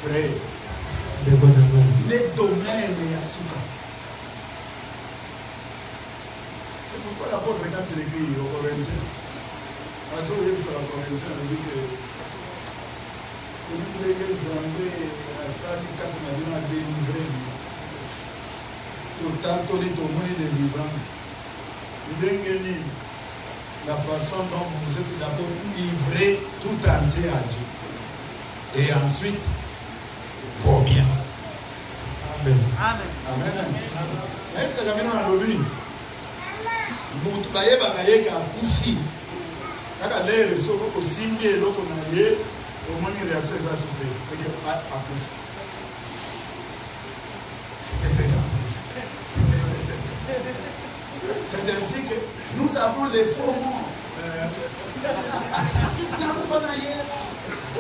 Frère. Ndeko na ngai. Les domaines ya suka. C'est pourquoi l'apôtre quand il écrit aux Corinthiens, un jour il dit aux Corinthiens, il dit que ndenge Nzambe asali kati na bino adélivre totantoli tomoni délivrance ndenge nini la façon dont vous êtes d'abord livré tout entier à Dieu et ensuite vos biens. Amen. Amen. Même ça kamino na lobi mutu bayebaka ye ka kufi kaka lere soko kosimbi eloko na ye omoni réaction eza suffisante c'est que akufi c'est ainsi que nous avons les faux morts. Nakufana yes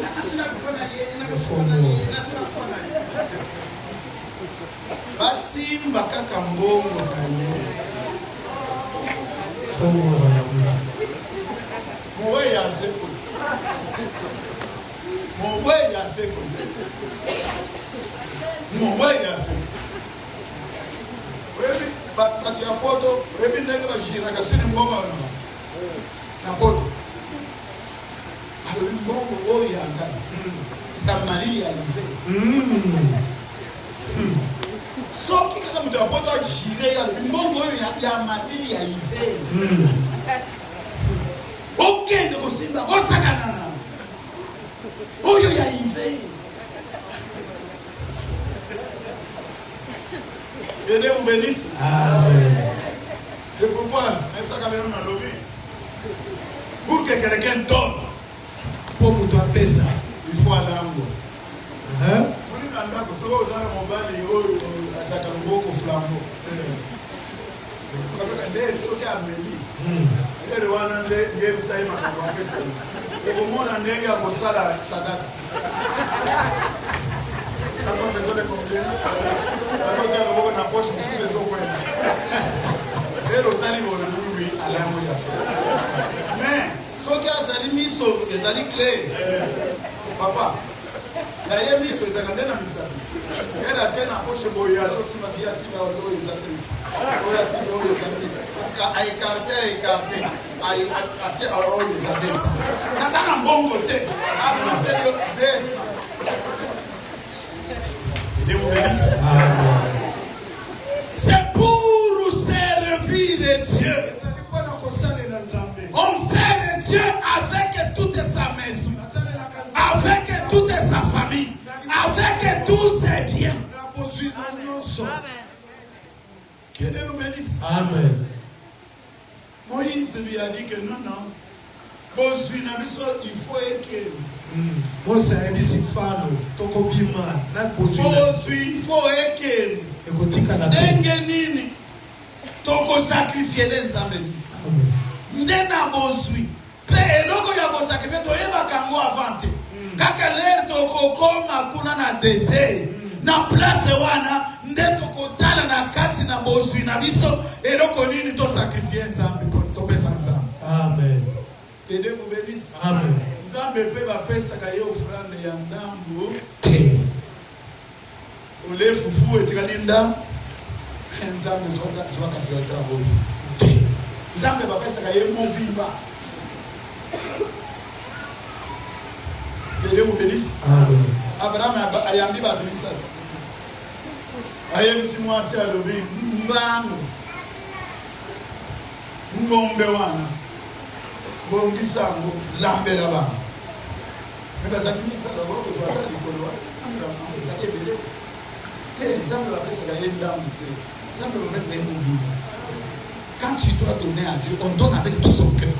nakasina kufana ye nakufana ye nakasina kufana ye basimba kaka mbongo na ye Fomo bana. mowe ya seko mowe ya seko mowe ya seko webi batu ya poto webi ndenge bajiraka sini mbongo na poto alobi mbongo oyo ya ngai eza malili ya live soki kaka moto ya poto ajire ya mbongo oyo ya malili ya live okende kosimba kosakana na oyo ya live. Que Dieu vous bénisse. Amen. C'est pourquoi, même ça, quand même, on a lobby. Pour que quelqu'un donne, Pour que tu appelles ça. il faut aller en haut. Hein? On dit que si vous avez un mobile, il faut aller au flambeau. Vous savez que l'air, il faut qu'il y ait un méli. L'air, il faut qu'il y ait un méli. Et au monde, on est à Gossala, Sadak. Ça a besoin de combien? Alors, tu as le bon approche, je suis au point. Et le talibon, oui, à l'amour, il y a ça. Mais, ce qui a mis sur les alliés clés, papa, il y a mis sur les alliés dans les sables. Et la tienne approche, il y a aussi ma vie à 6 000 euros, il y a 5 000. Il y a 6 000 euros, il y a écarté. À tiens, alors, il y a 10. Dans un bon côté, à faire 10. C'est pour servir Dieu. On sert Dieu avec toute sa maison, avec toute sa famille, avec tous ses biens. Que Dieu nous bénisse. Amen. Moïse lui a dit que non. Il faut écrire. Moïse a dit si falo tokobima na bozui. Il faut écrire. Ekotika na Ndenge nini toko sacrifier les Nzambe. Amen. Ndena bozui. Pe eloko ya ko sacrifier to yeba kango avante. Kaka lere toko koma kuna na désert. Na place wana nde toko tala na kati na bozui na biso eloko nini to sacrifier Nzambe to pesa Nzambe. Amen. Que Dieu vous bénisse. Amen. Nzambe pe ba pesa ka yo offrande ya ndambo. Ole fufu etikali ndambo. Nzambe zwa kasata bo. Nzambe ba pesa ka ye mobimba. Que Dieu vous bénisse. Amen. Abraham ayambi ba tumisa. Ayebisi mwasi alobi mbangu. Ngombe wana. Bongisa ngo lambela ba. Mais ça finit ça là-bas que soit ça likolo wa. Ça est belé. Te Nzambe ba pesa ka ye ndambo te. Nzambe ba pesa ka ye mobimba. Quand tu dois donner à Dieu, on donne avec tout son cœur.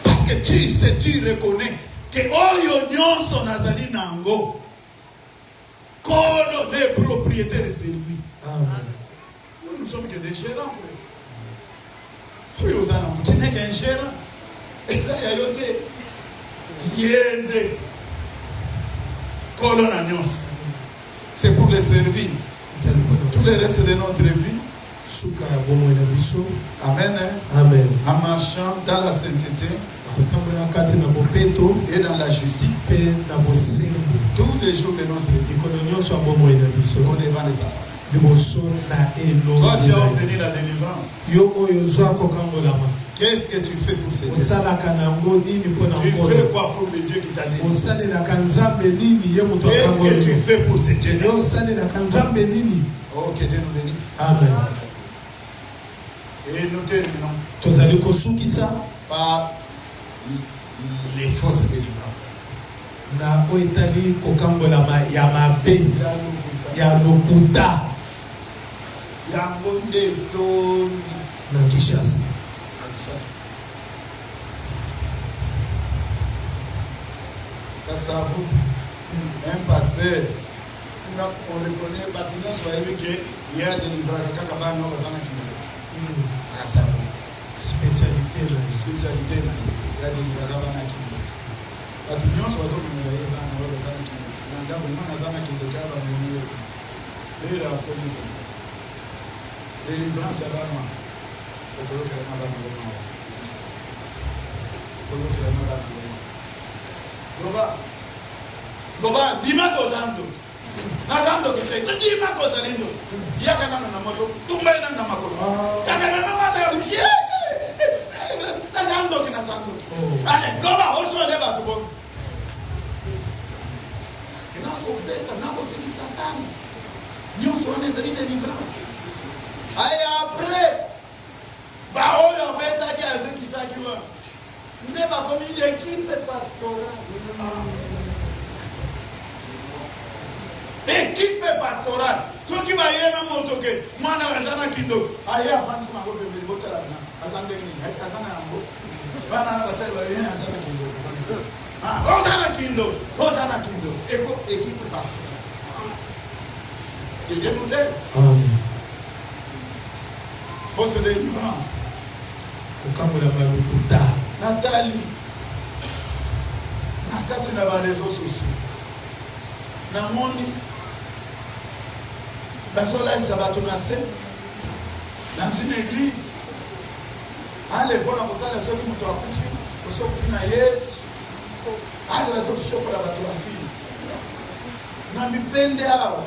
Parce que tu reconnais que oyo nyonso nazali nango. Kolo les propriétaires c'est lui. Amen. Nous sommes que des gérants, frère. oyo oza na motu neke ingérant eza ya yo te ye nde kolo na nyonso. C'est pour les servir tout le reste de notre vie. Suka ya bomoi na biso. Amen. Amen. En marchant dans la sainteté kotambola kati na bopeto et dans la justice pe na bosembo tous les jours de notre vie likolo nyonso ya bomoi na biso au devant de sa face. liboso na Toi tu as elongi obtenu la délivrance. yo oyo ozwa kokambolama Qu'est-ce que tu fais pour ces Dieu? osalaka nango nini mpo na Tu fais nkolo quoi pour le Dieu qui t'a délivré? osalelaka nzambe nini ye moto Qu'est-ce que tu fais pour ces Dieu? yo osalelaka nzambe nini. Oh, que Dieu nous bénisse. Amen. Et nous terminons tozali kosukisa par les fausses délivrances. na oyo etali kokambolama ya mabe ya lokuta yango nde tondi na Kinshasa. na chasse. Kasavu, un pasteur, on reconnaît bato nyonso bayebi ke ye adelivraka kaka bana oyo baza na kimelo. Kasavu spécialité na spécialité na ye adelivraka bana ya kimelo. Bato nyonso bazokomela ye bana oyo baza na kimelo. Na ndako mwana aza na kimelo kaka bamemi ye lelo akomi délivrance ya bana okoyokela na bana ngoma okoyokela na bana ngoma loba ndima kozando nazando kite ndima kozalindo yaka nana na moto tumbai nana makolo yaka nana mata nazando ki ale loba oso de batu bo nako beta nako siki satani nyonso wana ezali délivrance. Aye après ba oyo betaki azekisaki wa nde bakomi équipe pastorale. Équipe pastorale soki bayena moto ke mwana aza na kindo aye avandisi bango pembeni botala na aza ndenge nini esi aza na yango bana na batali baye aza na kindo oza na kindo équipe pastorale. Que Dieu nous aide. Amen. Fausse délivrance. kokambolama lokuta Nathalie na kati na ba réseaux sociaux namoni bazolalisa bato na se dans une église ale mpona kotala soki moto akufi osokufi na Yesu ale bazosokola bato bafili na mipende awa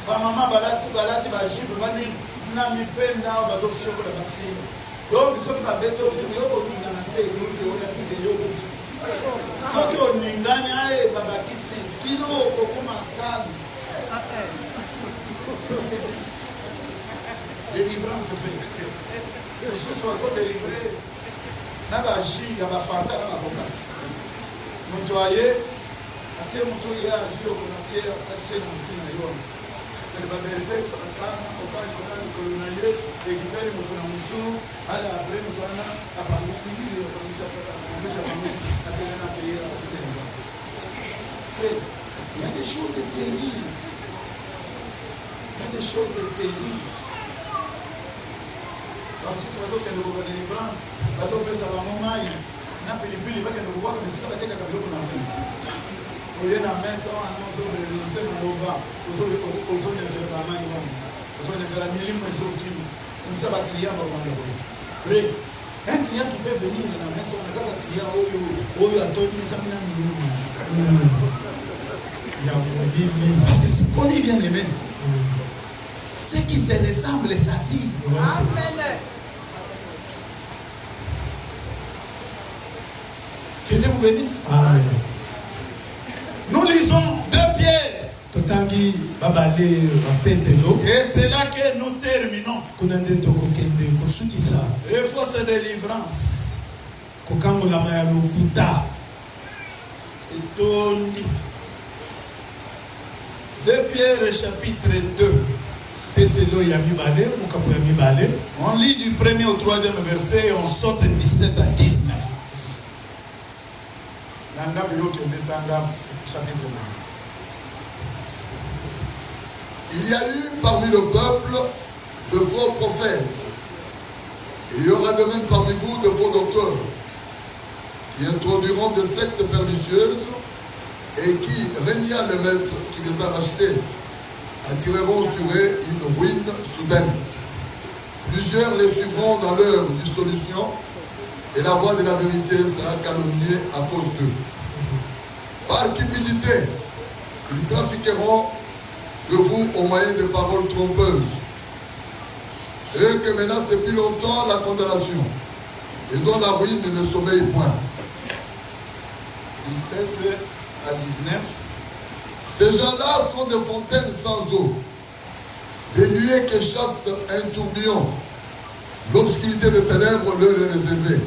bamama balati bajibe banini na mipende awa bazosokola bafili. Donc, ce qui va être fait, il y a un peu de ce qui est gagné, c'est kilo délivrance fait. Les choses sont délivrées. N'a pas agi, il y a pas fanta, il y a pas boca. Mon toyer, attirer mon toyer, agir au commentaire, attirer mon toyer. Elle va verser fantana, aucun colonnaire, et qui t'a dit mon tour, à la brème, à part le suivi, il y a des choses terribles. Il y a des choses terribles. Donc, si vous avez une délivrance, vous avez un moment, na pilipili baka ndo kwa kabisa bateka kabilo kuna mpenzi. Oye na mesa wana nzo belense na loba. Ozo nyangela amani wangu. Ozo nyangela milimo ezo kimi. Msa ba client ba komanda ko. Vrai. Un client qui peut venir na mesa wana kaka client oyo atoni mesa mina milimo. ya molili Parce que c'est qu'on est bien aimé. Ce qui se ressemble s'attire. Amen. Que Dieu vous bénisse. amen. Nous lisons 2 Pierre. totangi babale bapetelo Et c'est là que nous terminons. kuna nde tokokende kosukisa Les fausses délivrances. kokambolama ya lokuta Et tondi. 2 Pierre chapitre 2. petelo ya mibale mokapo ya mibale On lit du 1er au 3e verset et on saute 17 à 19. Nanga Yokende Tanga chapitre 1. Il y a eu parmi le peuple de faux prophètes Il y aura de même parmi vous de faux docteurs qui introduiront des sectes pernicieuses et qui, régnant les maîtres qui les a rachetés, attireront sur eux une ruine soudaine. Plusieurs les suivront dans leur dissolution et la voie de la vérité sera calomniée à cause d'eux. Par cupidité, ils trafiqueront de vous au moyen de paroles trompeuses, eux que menace depuis longtemps la condamnation et dont la ruine ne sommeille point. 17 à 19. Ces gens-là sont des fontaines sans eau, des nuées que chasse un tourbillon. L'obscurité des ténèbres leur est réservée.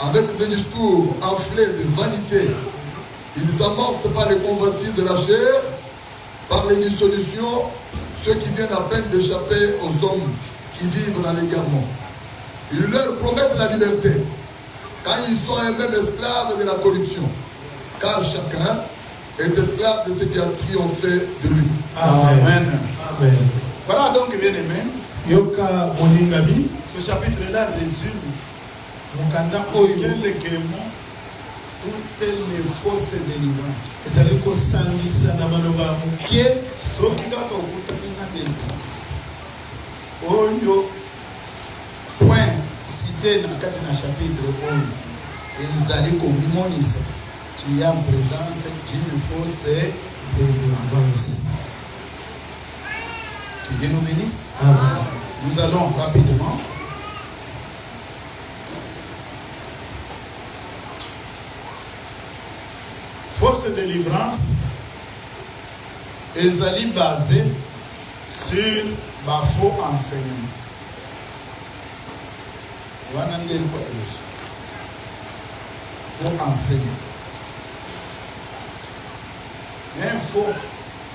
Avec des discours enflés de vanité, ils amorcent par les convoitises de la chair, par les dissolutions, ceux qui viennent à peine d'échapper aux hommes qui vivent dans l'égarement. Ils leur promettent la liberté, car ils sont eux-mêmes esclaves de la corruption, car chacun est esclave de ce qui a triomphé de lui. Amen. Amen. Voilà donc, bien aimé, Yoka Moningabi, ce chapitre-là résume Mokanda quel Oyo, également toutes les fausses délivrances. ezali kosangisa na maloba muke Soki kaka okutani na délivrance oyo point cité na kati na chapitre oyo ezali komonisa tu es en présence d'une fausse délivrance. Que Dieu nous bénisse. Amen. Nous allons rapidement. Fausse délivrance ezali basé sur ma faux enseignement. Wana ndeli kwa Yesu. Faux enseignement. Un faux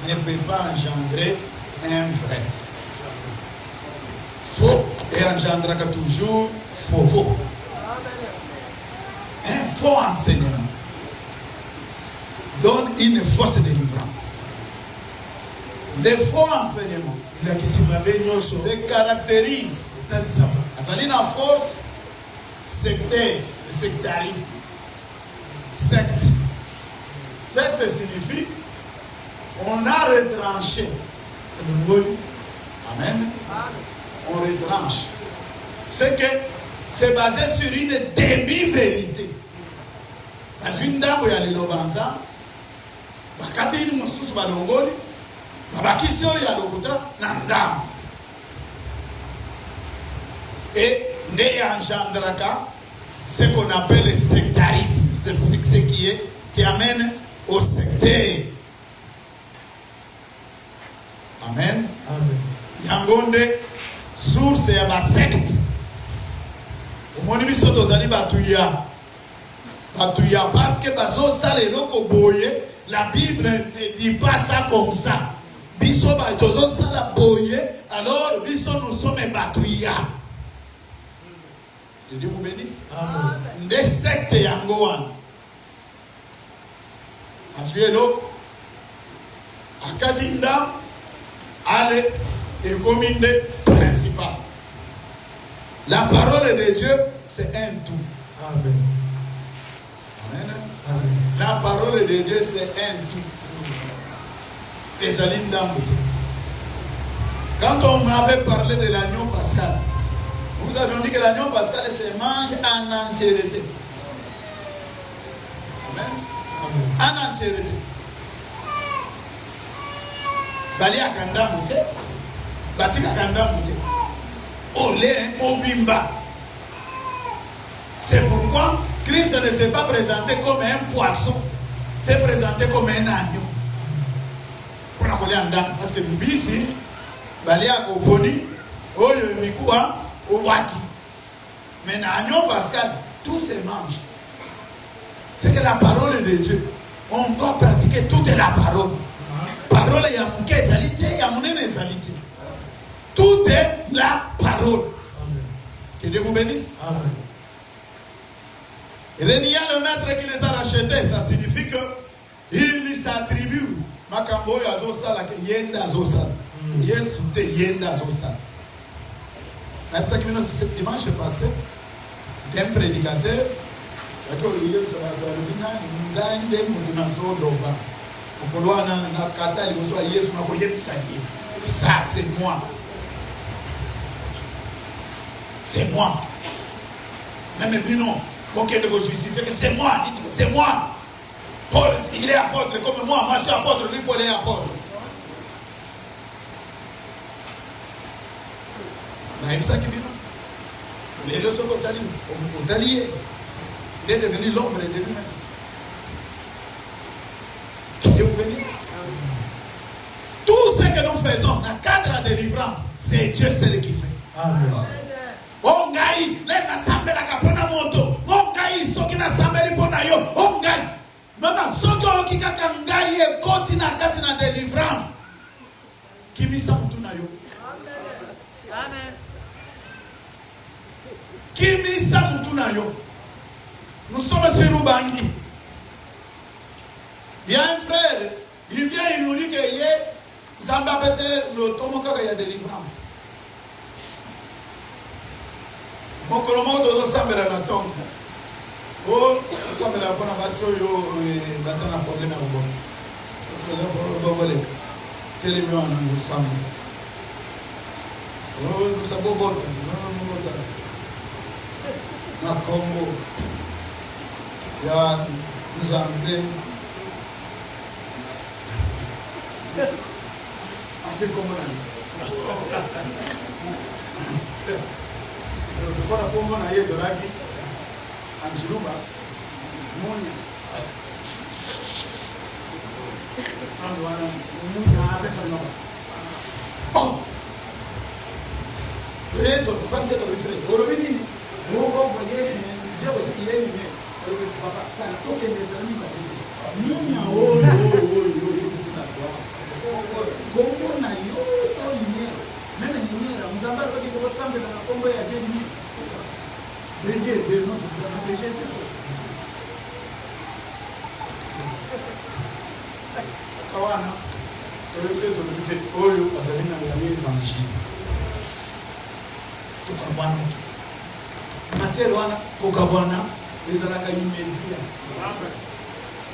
ne peut pas engendrer un vrai. Faux et engendrera toujours faux. Un faux enseignement donne une fausse délivrance. Les faux enseignements se caractérisent azali na force sectaire, le sectarisme. Secte signifie on a retranché. Amen. On retranche. C'est que c'est basé sur une demi-vérité. Dans une dame, il y a les lobanza. Bakati ni mususu balongoli. Babakisi oyo ya lokuta na ndam. Et ne engendraka ce qu'on appelle le sectarisme. C'est ce qui amène au sectaire. Amen. Amen. Yangonde source ya ba secte. Omoni biso tozali batuya parce que bazo sala eloko boye, la Bible ne dit pas ça comme ça. Biso ba tozo sala boye, alors biso nous sommes batuya. Que Dieu vous bénisse. Amen. Nde secte yango wana. Azwi eloko akadi ndam allez et comme une principale. La parole de Dieu, c'est un tout. Amen. Amen. Amen. La parole de Dieu, c'est un tout. Les alines d'Amouté. Quand on m'avait parlé de l'agneau pascal, nous avions dit que l'agneau pascal se mange en entièreté. Amen. Amen. En entièreté. Balia kanda mute, batika kanda mute, olé obimba. C'est pourquoi Christ ne s'est pas présenté comme un poisson, s'est présenté comme un agneau. Pour la coller en dame, parce que mbisi, balia koponi, oyo mikuwa, owaki. Mais l'agneau pascal, tout se mange. C'est que la parole de Dieu, on doit pratiquer toute la parole. Parole ya muke ezalité, ya munene ezalité. Tout est la parole. Amen. Que Dieu vous bénisse. Amen. Renia le maître qui les a rachetés, ça signifie que il s'attribue. Makambo yazo sala ke yenda zo sala. Yesu te yenda zo sala. C'est ça qui vient dimanche passé, d'un prédicateur, ça c'est moi. C'est moi. Même Bino, aucun de vous justifier que c'est moi. Dites que c'est moi. Paul, il est apôtre comme moi. Moi, je suis apôtre. Lui, Paul est apôtre. Mais ça qui vient. Les deux sont au talier. Il est devenu l'ombre de lui-même. Que Dieu vous bénisse. Tout ce que nous faisons dans le cadre de délivrance, c'est Dieu seul qui fait. Amen. Oh ngai, les nasambe la kapona moto. Oh ngai, soki nasambe li pona yo. Oh ngai. Mama, soki oki kaka ngai e koti na kati na délivrance. Kimisa mutu na yo. Amen. Kimisa mutu na yo. Nous sommes sur Ubangi. Il y a un frère, il vient, il nous dit que Zamba c'est le tomoka il y a délivrance. Mon colomo de Sambela na tombe. Oh, Sambela pona baso yo basa na problème à bon. Parce que là pour le quel est mieux en Sambela. Oh, ça beau bota, non bota. Na Congo. Ya Nzambe. Ate comment Tukona Kongo na yezo laki Anjiluba Munya Sandu wana Munya apesa no Oh Leto tufanse kwa bifre Olobi nini Mungo mwenye Ndiyo wasi ile nime Olobi papa Tani toke mbezani mbadete Munya oyo Sina kwa Kongo na yo Olimye Même Nimera Mzamba kwa kiko sambe na Kongo ya demi Bédié, Bénon, c'est Jésus. Kawana, c'est peut-être Oyo, Azalina, l'évangile. Tokabwana. Matière wana, Kokabwana, les alaka immédiat. Amen.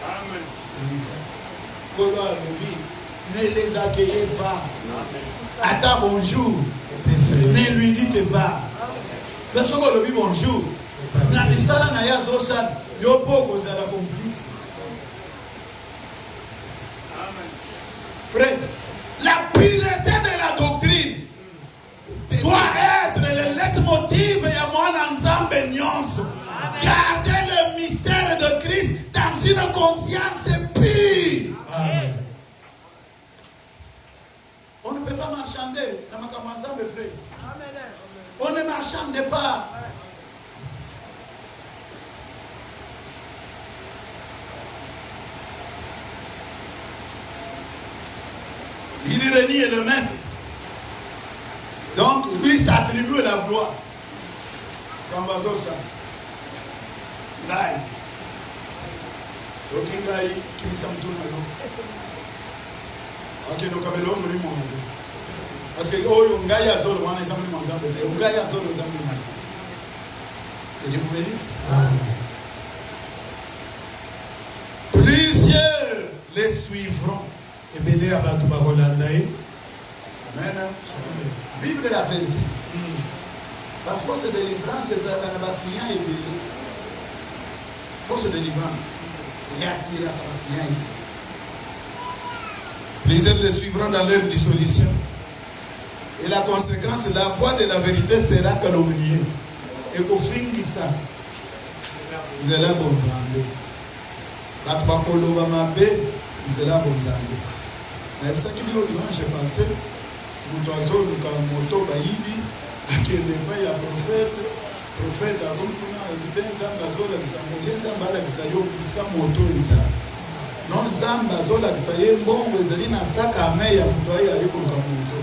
Amen. Kola, ne les accueillez pas. Attends, bonjour. Ne lui dites pas. Parce que le dit bonjour. Natisala na ya zosa yo poko za la complice. Amen. Frère, la pureté de la doctrine doit être le leitmotiv et moi ensemble nyonso. Garder le mystère de Christ dans une conscience pure. Amen. On ne peut pas marchander dans ma campagne, frère. Amen. On ne marchande pas. Il renie le maître. Donc, lui s'attribue la gloire. Comme ça. Là. Ok, Gaï, qui me semble tout le monde. Ok, donc, avec l'homme, lui, mon parce que oh ngai azolo wana ezamuli manzambe te ngai azolo ezamuli mali. Que Dieu vous bénisse. Plusieurs les suivront. Et belé abatu barolandae. Amen. La Bible est la vérité. La force de délivrance c'est ça quand va client et belé. Force de délivrance. Et attire à client. Plusieurs les suivront dans leur dissolution. Et la conséquence, la voix de la vérité sera calomniée. Et qu'au fin de ça, vous allez bon zambé. La twakolo va m'appeler, vous allez bon zambé. Mais ça qui dit au dimanche passé, nous avons le moto baïbi, à quel niveau il y a prophète, à comme il y a un zambazola qui s'appelle Zambala qui s'appelle Iska moto Isa. Non, Zambazola qui s'appelle Bongo, ils allaient dans sa caméra, ils allaient avec le moto.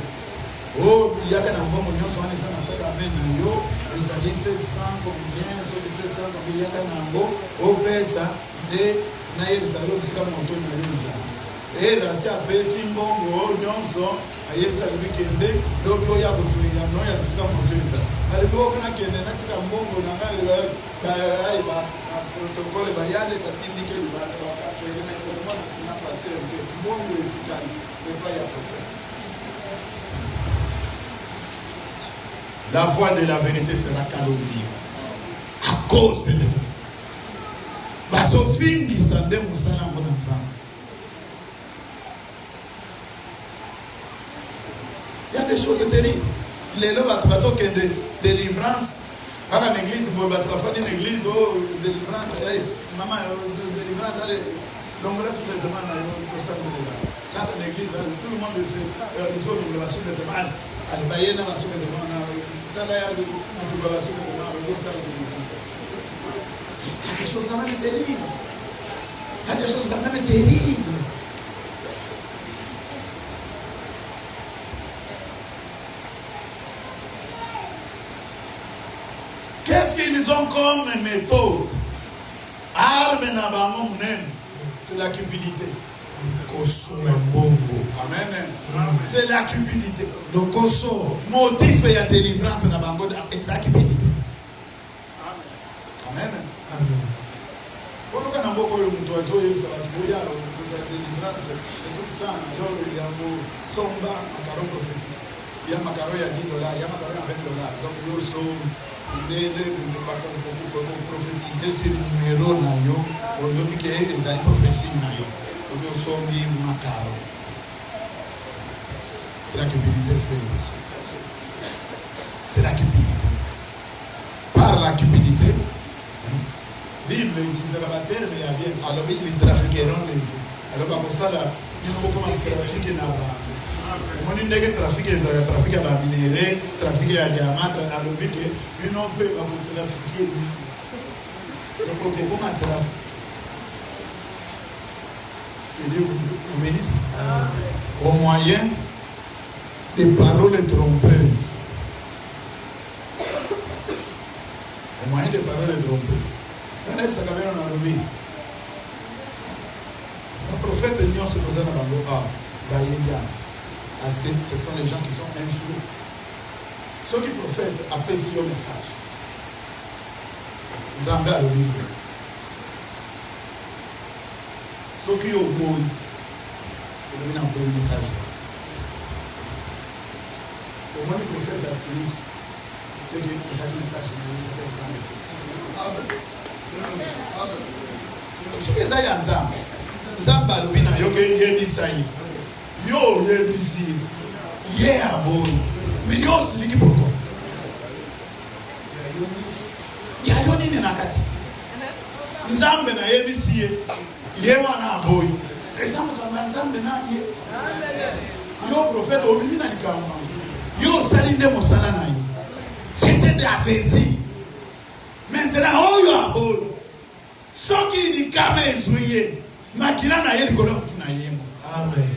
Oh, il y a qu'un bon million, soit les gens à ça, ils allaient 700 combien, sur les 700 combien, il y a qu'un bon, au pesa, de Naïb Salo, qui s'est monté dans les gens. Et là, c'est à Bessim Bongo, Nyonso, ayebisa libikende lobi oya kozuya no ya bisika motoisa alibo kana kende na tika mbongo na ngale ba protocole ba yale batindike ba affaire mais pour moi c'est pas passé que mbongo etikali mais pas ya prophète. La voix de la vérité sera calomniée à cause de lui. Basofingi sande musala mbona nzambe. Il y a des choses terribles. Les gens qui ont des délivrances. Par l'église, ils ont fait une église, délivrance, maman, délivrance, allez, l'ombre sous les demandes, quand l'église, tout le monde sait, ils ont l'ombre sous les demandes, allez, bailler dans la sous les demandes, talaya, sous les demandes, il y a des choses quand même terribles. Il y a des choses quand même terribles. Qu'est-ce qu'ils ont comme méthode? Arme na bango munene, c'est la cupidité. Amen. C'est la cupidité. Le koso, motif et la délivrance na bango c'est la cupidité. Amen. Pourquoi n'a pas eu un toiseau et ça va trouver la délivrance et tout ça? Alors il y a un somba macaron prophétique. Il y a un macaron à $10, il y a un macaron à $20. Donc il y a prophétiser ce numéro na yo oyobi ke ezali prophétie na yo obi osombi makaro. C'est la cupidité, frère. C'est la cupidité. Par la cupidité, Bible utilise la terme ya bien. Alors ils trafiqueront les vous. Alors comme ça là, ils n'ont pas comment trafiquer na ba. On dit que trafic est trafic à minéraux, trafic à diamants, à l'objet que ils n'ont pas trafiquer. Donc comment trafic? Que Dieu vous bénisse. Au moyen des paroles trompeuses. Au moyen des paroles trompeuses. Quand elle s'est caméra dans le vie, le prophète Nion se posait dans le bango. Parce que ce sont les gens qui sont instruits. Ceux qui prophètent apprécient le message. Ils en gardent le livre. Ceux qui ont beau, ils ont un message. Au moins, les prophètes assis, c'est que chaque message est ce que ça y a ensemble. Zamba Lubina, Yoke Yedisai. Yo Yedisi. Yeah, boy. Mais yo, c'est qui pourquoi? Yayoni ni nakati. Nzambe na Yedisi. Yewa na boy. Esamu kama Nzambe na ye. Yo prophète obimi na likama. Yo salinde mosala na yo. C'était de la vérité. Maintenant, oh yo boy. Ce qui dit kame ezouye. Makila na ye likolo na yemo. Amen.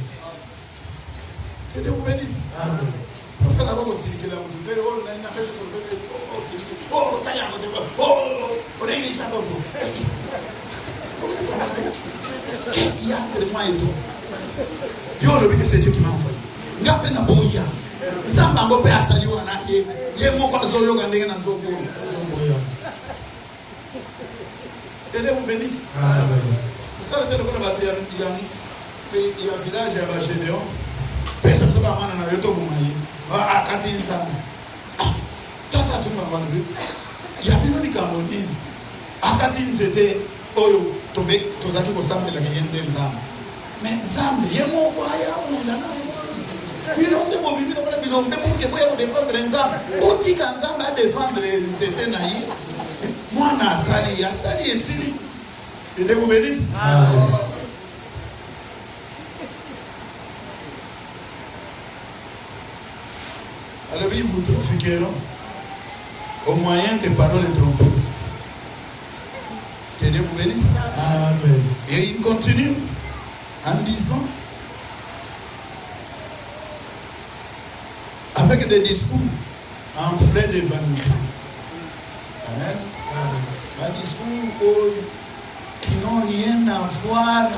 Que Dieu vous bénisse. Amen. Parce que la voix aussi que la montée, oh, la n'a pas oh, ça y est, oh, on est les châteaux. Qu'est-ce qu'il y a entre moi et toi? Yo, le but c'est Dieu qui m'a envoyé. Ngape na boya. Nzamba ngope asali wana ye. Ye moko azoyo ngandenge na nzoko. Que Dieu vous bénisse. Amen. Ça le téléphone va bien il y a un village à Gédéon. Personne ne sait pas comment on a eu tout le monde. Ah, quand ils sont. Tata tout le monde. Il y a une unique harmonie. Ah, quand ils étaient. Oh, tombé, tous les qui ont samedi la gagne des âmes. Mais samedi, il y a mon voyage. Il ont des mobiles, il ont des mobiles pour défendre les âmes. Pour qui quand âme à défendre c'était naïf. Moi, on a sali, il y a sali et sali. Que Dieu vous bénisse. Alors ils vous trafiqueront au moyen des paroles trompeuses. Que Dieu vous bénisse. Amen. Et il continue en disant avec des discours enflés de vanité. Amen. Un discours qui n'ont rien à voir avec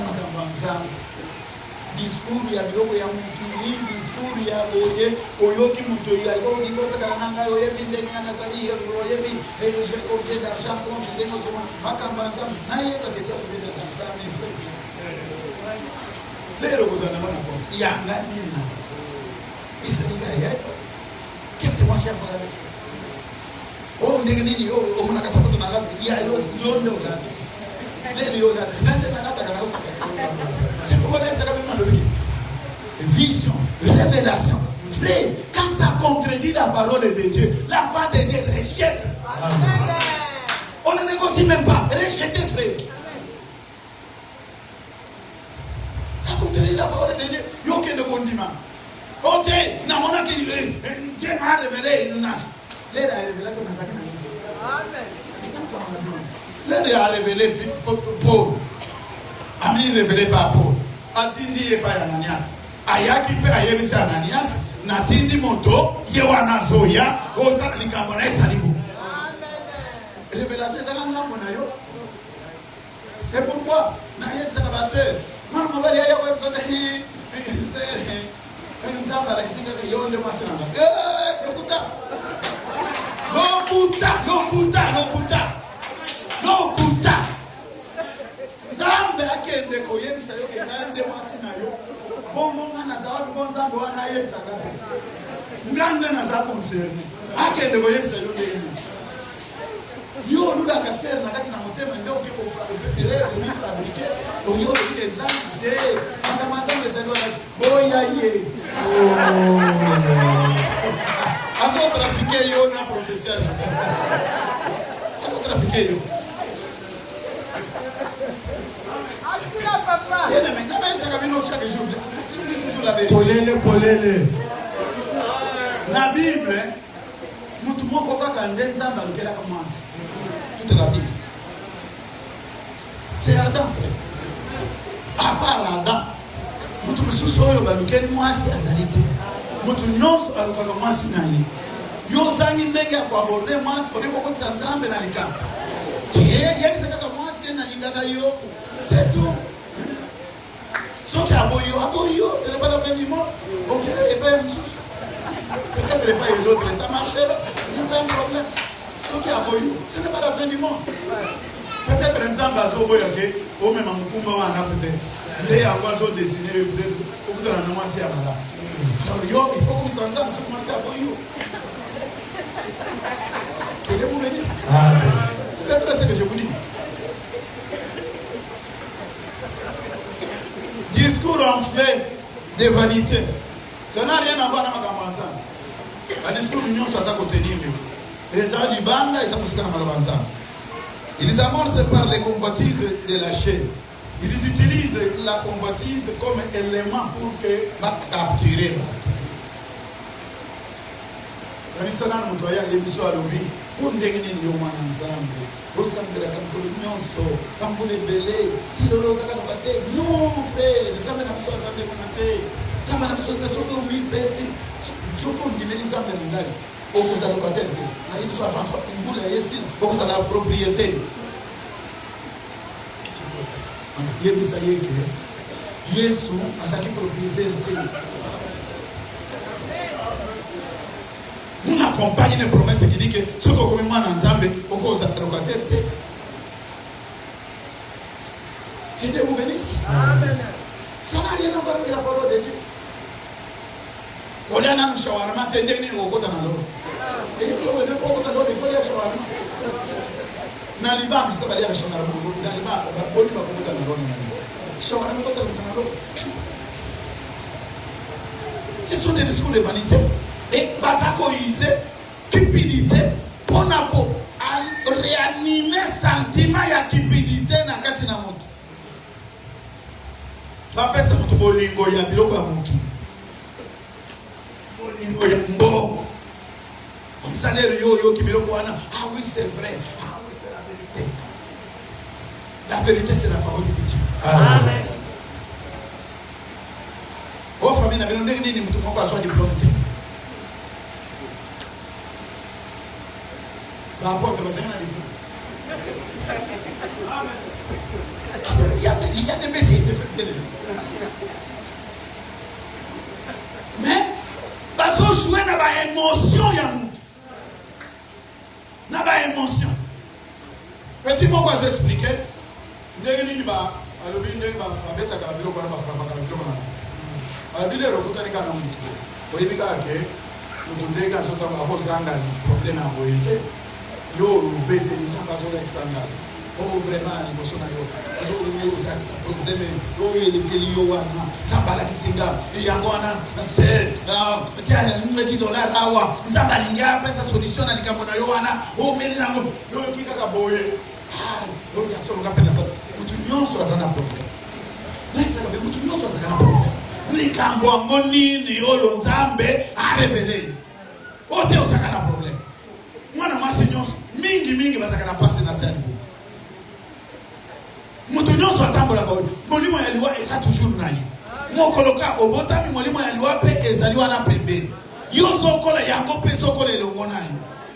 discours ya biloko ya mokili, discours ya boye oyoki moto ya oyoki kosakana na ngai oyebi ndenge ya nazali oyebi j'ai combien d'argent compte ndenge ozomona makambo ya nzambe nayeba keti ya combien d'argent ça mes frères lero kozala nango na compte yanga nini na ezali kaya qu'est-ce que moi j'ai à voir avec ça oh ndenge nini omonaka sapato na lata ya yo nde olata lero yo olata nande na lata kana osaka c'est pourquoi ça s'appelle dans le wiki vision, révélation. Frère, quand ça contredit la parole de Dieu, la voix de Dieu rejette. Amen. On ne négocie même pas. Rejettez, frère. Ça contredit la parole de Dieu. Il n'y a aucun condiment. Ok, Dieu m'a révélé une nation. L'air a révélé que nous avons l'air a révélé Paul. Ami révélé par Paul. Atindi et pas Ananias. Ayaki pe ayebisi Ananias natindi moto ye wana zoya otala likambo na esalibu. Révélation ezaka ngambo na yo. C'est pourquoi na yebisaka baseur mwana mobali ya yebisa nzamba la kisinga yo nde masenanga lokuta nzambe akende koyebisa yo kende masina yo bongo ngana za bonzambe wana yebisa ngapi ngande na za concerne akende koyebisa yo ndeni yo luda kaser na kati na motema ndio ukiko fabriquer ni fabriquer oyo ile nzambe de kama mazambe za boya ye aso trafiquer yo na processeur aso trafiquer yo papa. Polele. La Bible, mutu moko kaka nzamba lukela kama asi. Toute la Bible. C'est Adam, frère. À part Adam, mutu mususu oyo balukeli mwasi azalite. Mutu nyonso alukaka mwasi na ye. Yo zangi ndenge ya kuaborde mwasi oliko kotisa nzambe na likamba. Yekisa kaka mwasi na lingaka yo. C'est tout. Ce qui a aboyo, ce n'est pas la fin du monde. Ok, et pas un souci. Peut-être pas l'autre, ça marchera. Il n'y a pas un problème. Ce qui a aboyo, ce n'est pas la fin du monde. Peut-être un zambazo boyoke, ou même un kumba ou un peut-être. Les oiseaux dessinés, peut-être, dans la noisette à Mala. Alors, il faut que nous ensemble, ça commence à aboyo. Que Dieu vous bénisse. C'est vrai ce que je vous dis. Discours enflé de vanité. Ça n'a rien à voir avec la un discours d'union soit à côté de nous. Les gens du banda, ils sont tous ils amorcent par les convoitises de la chair. Ils utilisent la convoitise comme élément pour que capturer. Dans l'histoire de notre pays, les à l'oubli. Pour ndenge nini yo mwana nzambe osambela kamtolo nyonso pambule belé tilolo zaka bakate non frère nzambe na biso azambe monate nzambe na biso soko mi besi soko ndimeli nzambe na ngai okoza locataire te na biso afa mbula yesi okoza la propriété yebisa yeke Yesu azaki propriétaire te. Nous n'avons pas une promesse qui dit que ce qu'on commet en Nzambe, on cause à locataire. Que Dieu vous bénisse. Amen. Ça n'a rien à voir avec la parole de Dieu. On est dans le shawarma, t'es dernier au côté de l'eau. Et il faut venir au côté de l'eau, il faut aller à shawarma. Naliba, mais c'est pas aller à shawarma. Naliba, bon, il va au côté de l'eau. Shawarma, c'est au côté de l'eau. Ce sont des discours de vanité. Et basakoise cupidité pour réanimer sentiment ya cupidité na kati na moto. Ba pesa moto bolingo ya biloko ya moki. Bolingo ya mbo. Comme ça les yo ki biloko wana. Ah oui, c'est vrai. Ah oui, c'est la vérité. La vérité c'est la parole de Dieu. Amen. Oh famille na bilonde nini mutu moko azwa diplôme. L'apôtre va s'en aller. Il y a des bêtises, Mais, parce que jouer n'a pas émotion, Yamou. N'a pas émotion. Petit mot pour vous expliquer. Ndenge ba alobi ndenge ba beta ka bilo kwa ba frapa ka bilo na. Abile rokuta ni kana mtu. Oyibika ke mutundega sota ba ko sanga ni problème a boyete. Yo bete ni tamba zo rek sanga. Oh vraiment ni bosona yo. Azo yo za problème yo yele keli yo wana. Samba la kisinga yango wana c'est tiens $10 hawa. Samba linga pesa solution na likamona yo wana. Oh meli nango yo kika ka boye. Yo ya solo ka pena sa. Mutu nyonso azana problème. Nexaka be mutu nyonso azana problème. Likambo ngoni ni olo nzambe a révéler. Ote osakana problème. Mwana mwasi nyonso mingi bazakana passe na scène. Mutu nyonso atambola ka molimo ya liwa eza toujours na ye. Mokoloka obotami molimo ya liwa pe ezaliwa na pembe. Yo sokola yango pe sokola elongo na ye.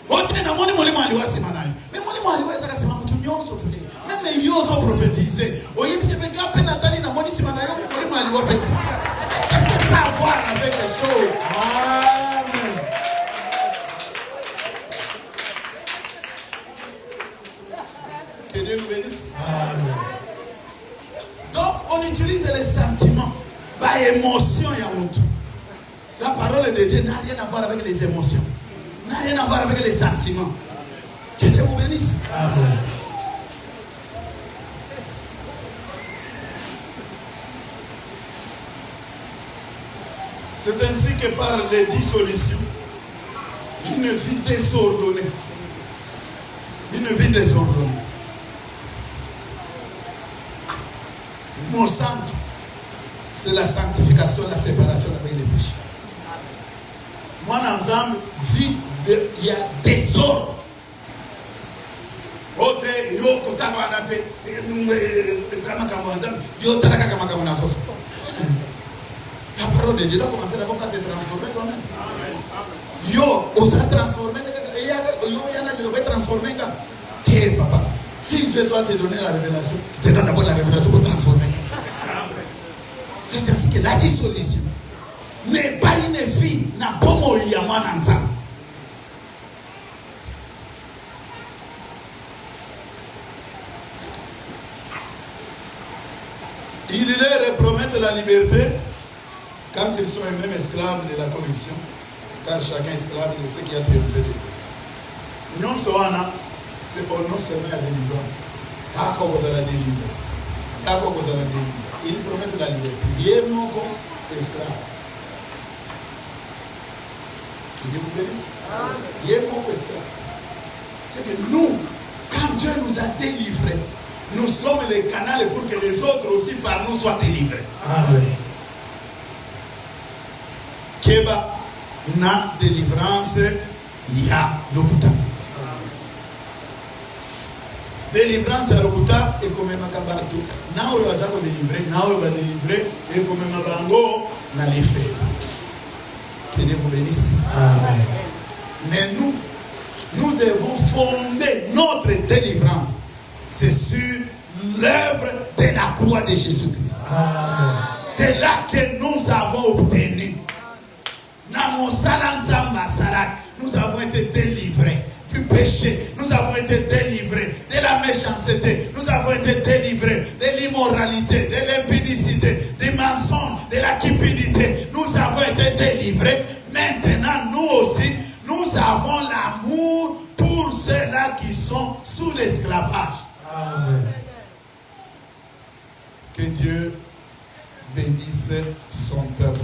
Ote na molimo ya liwa sima na ye. Mais molimo ya liwa ezaka sima mutu nyonso frère. Même yo so prophétiser. Oyebi se pe ka pe natali na moni sima na yo molimo ya liwa pe. Qu'est-ce que ça a à voir avec les choses? Amen. Que Dieu nous bénisse. Amen. Donc, on utilise les sentiments. Par émotion, il y a un tout. La parole de Dieu n'a rien à voir avec les émotions. N'a rien à voir avec les sentiments. Que Dieu vous bénisse. Amen. C'est ainsi que par les dissolutions, une vie désordonnée. Une vie désordonnée. Mon centre, c'est la sanctification, la séparation avec les péchés. Moi, dans l'ensemble, vie, il y a désordre. Ok, yo kotava nate, zama kamwanzam, yo taraka kama nazoso. La parole de Dieu doit commencer d'abord à te transformer toi-même. Yo, on s'est transformé. Yo, yana, je vais transformer. Ok, papa. Si Dieu doit te donner la révélation, tu te donnes d'abord la révélation pour transformer. C'est ainsi que la dissolution n'est pas une vie, n'a pas moyen à moi ensemble. Il leur promettent la liberté quand ils sont eux-mêmes esclaves de la corruption, car chacun est esclave de ce qui a triomphé de lui. Non seulement, c'est pour non seulement la délivrance. Ils promettent la liberté. Il mon esclave. Il est mon esclave. C'est que nous, quand Dieu nous a délivrés, nous sommes les canaux pour que les autres aussi par nous soient délivrés. Amen. Keba na délivrance ya lokuta. Délivrance ya lokuta et comme makabato. Na oyo azako délivrer, na oyo ba délivrer et comme mabango na les faits. Que Dieu vous bénisse. Amen. Mais nous devons fonder notre délivrance. C'est sur l'œuvre de la croix de Jésus-Christ. Amen. C'est là que nous avons obtenu. Nous avons été délivrés du péché. Nous avons été délivrés de la méchanceté. Nous avons été délivrés de l'immoralité, de l'impudicité, du mensonge, de la cupidité. Nous avons été délivrés. Maintenant, nous aussi, nous avons l'amour pour ceux-là qui sont sous l'esclavage. Amen. Que Dieu bénisse son peuple.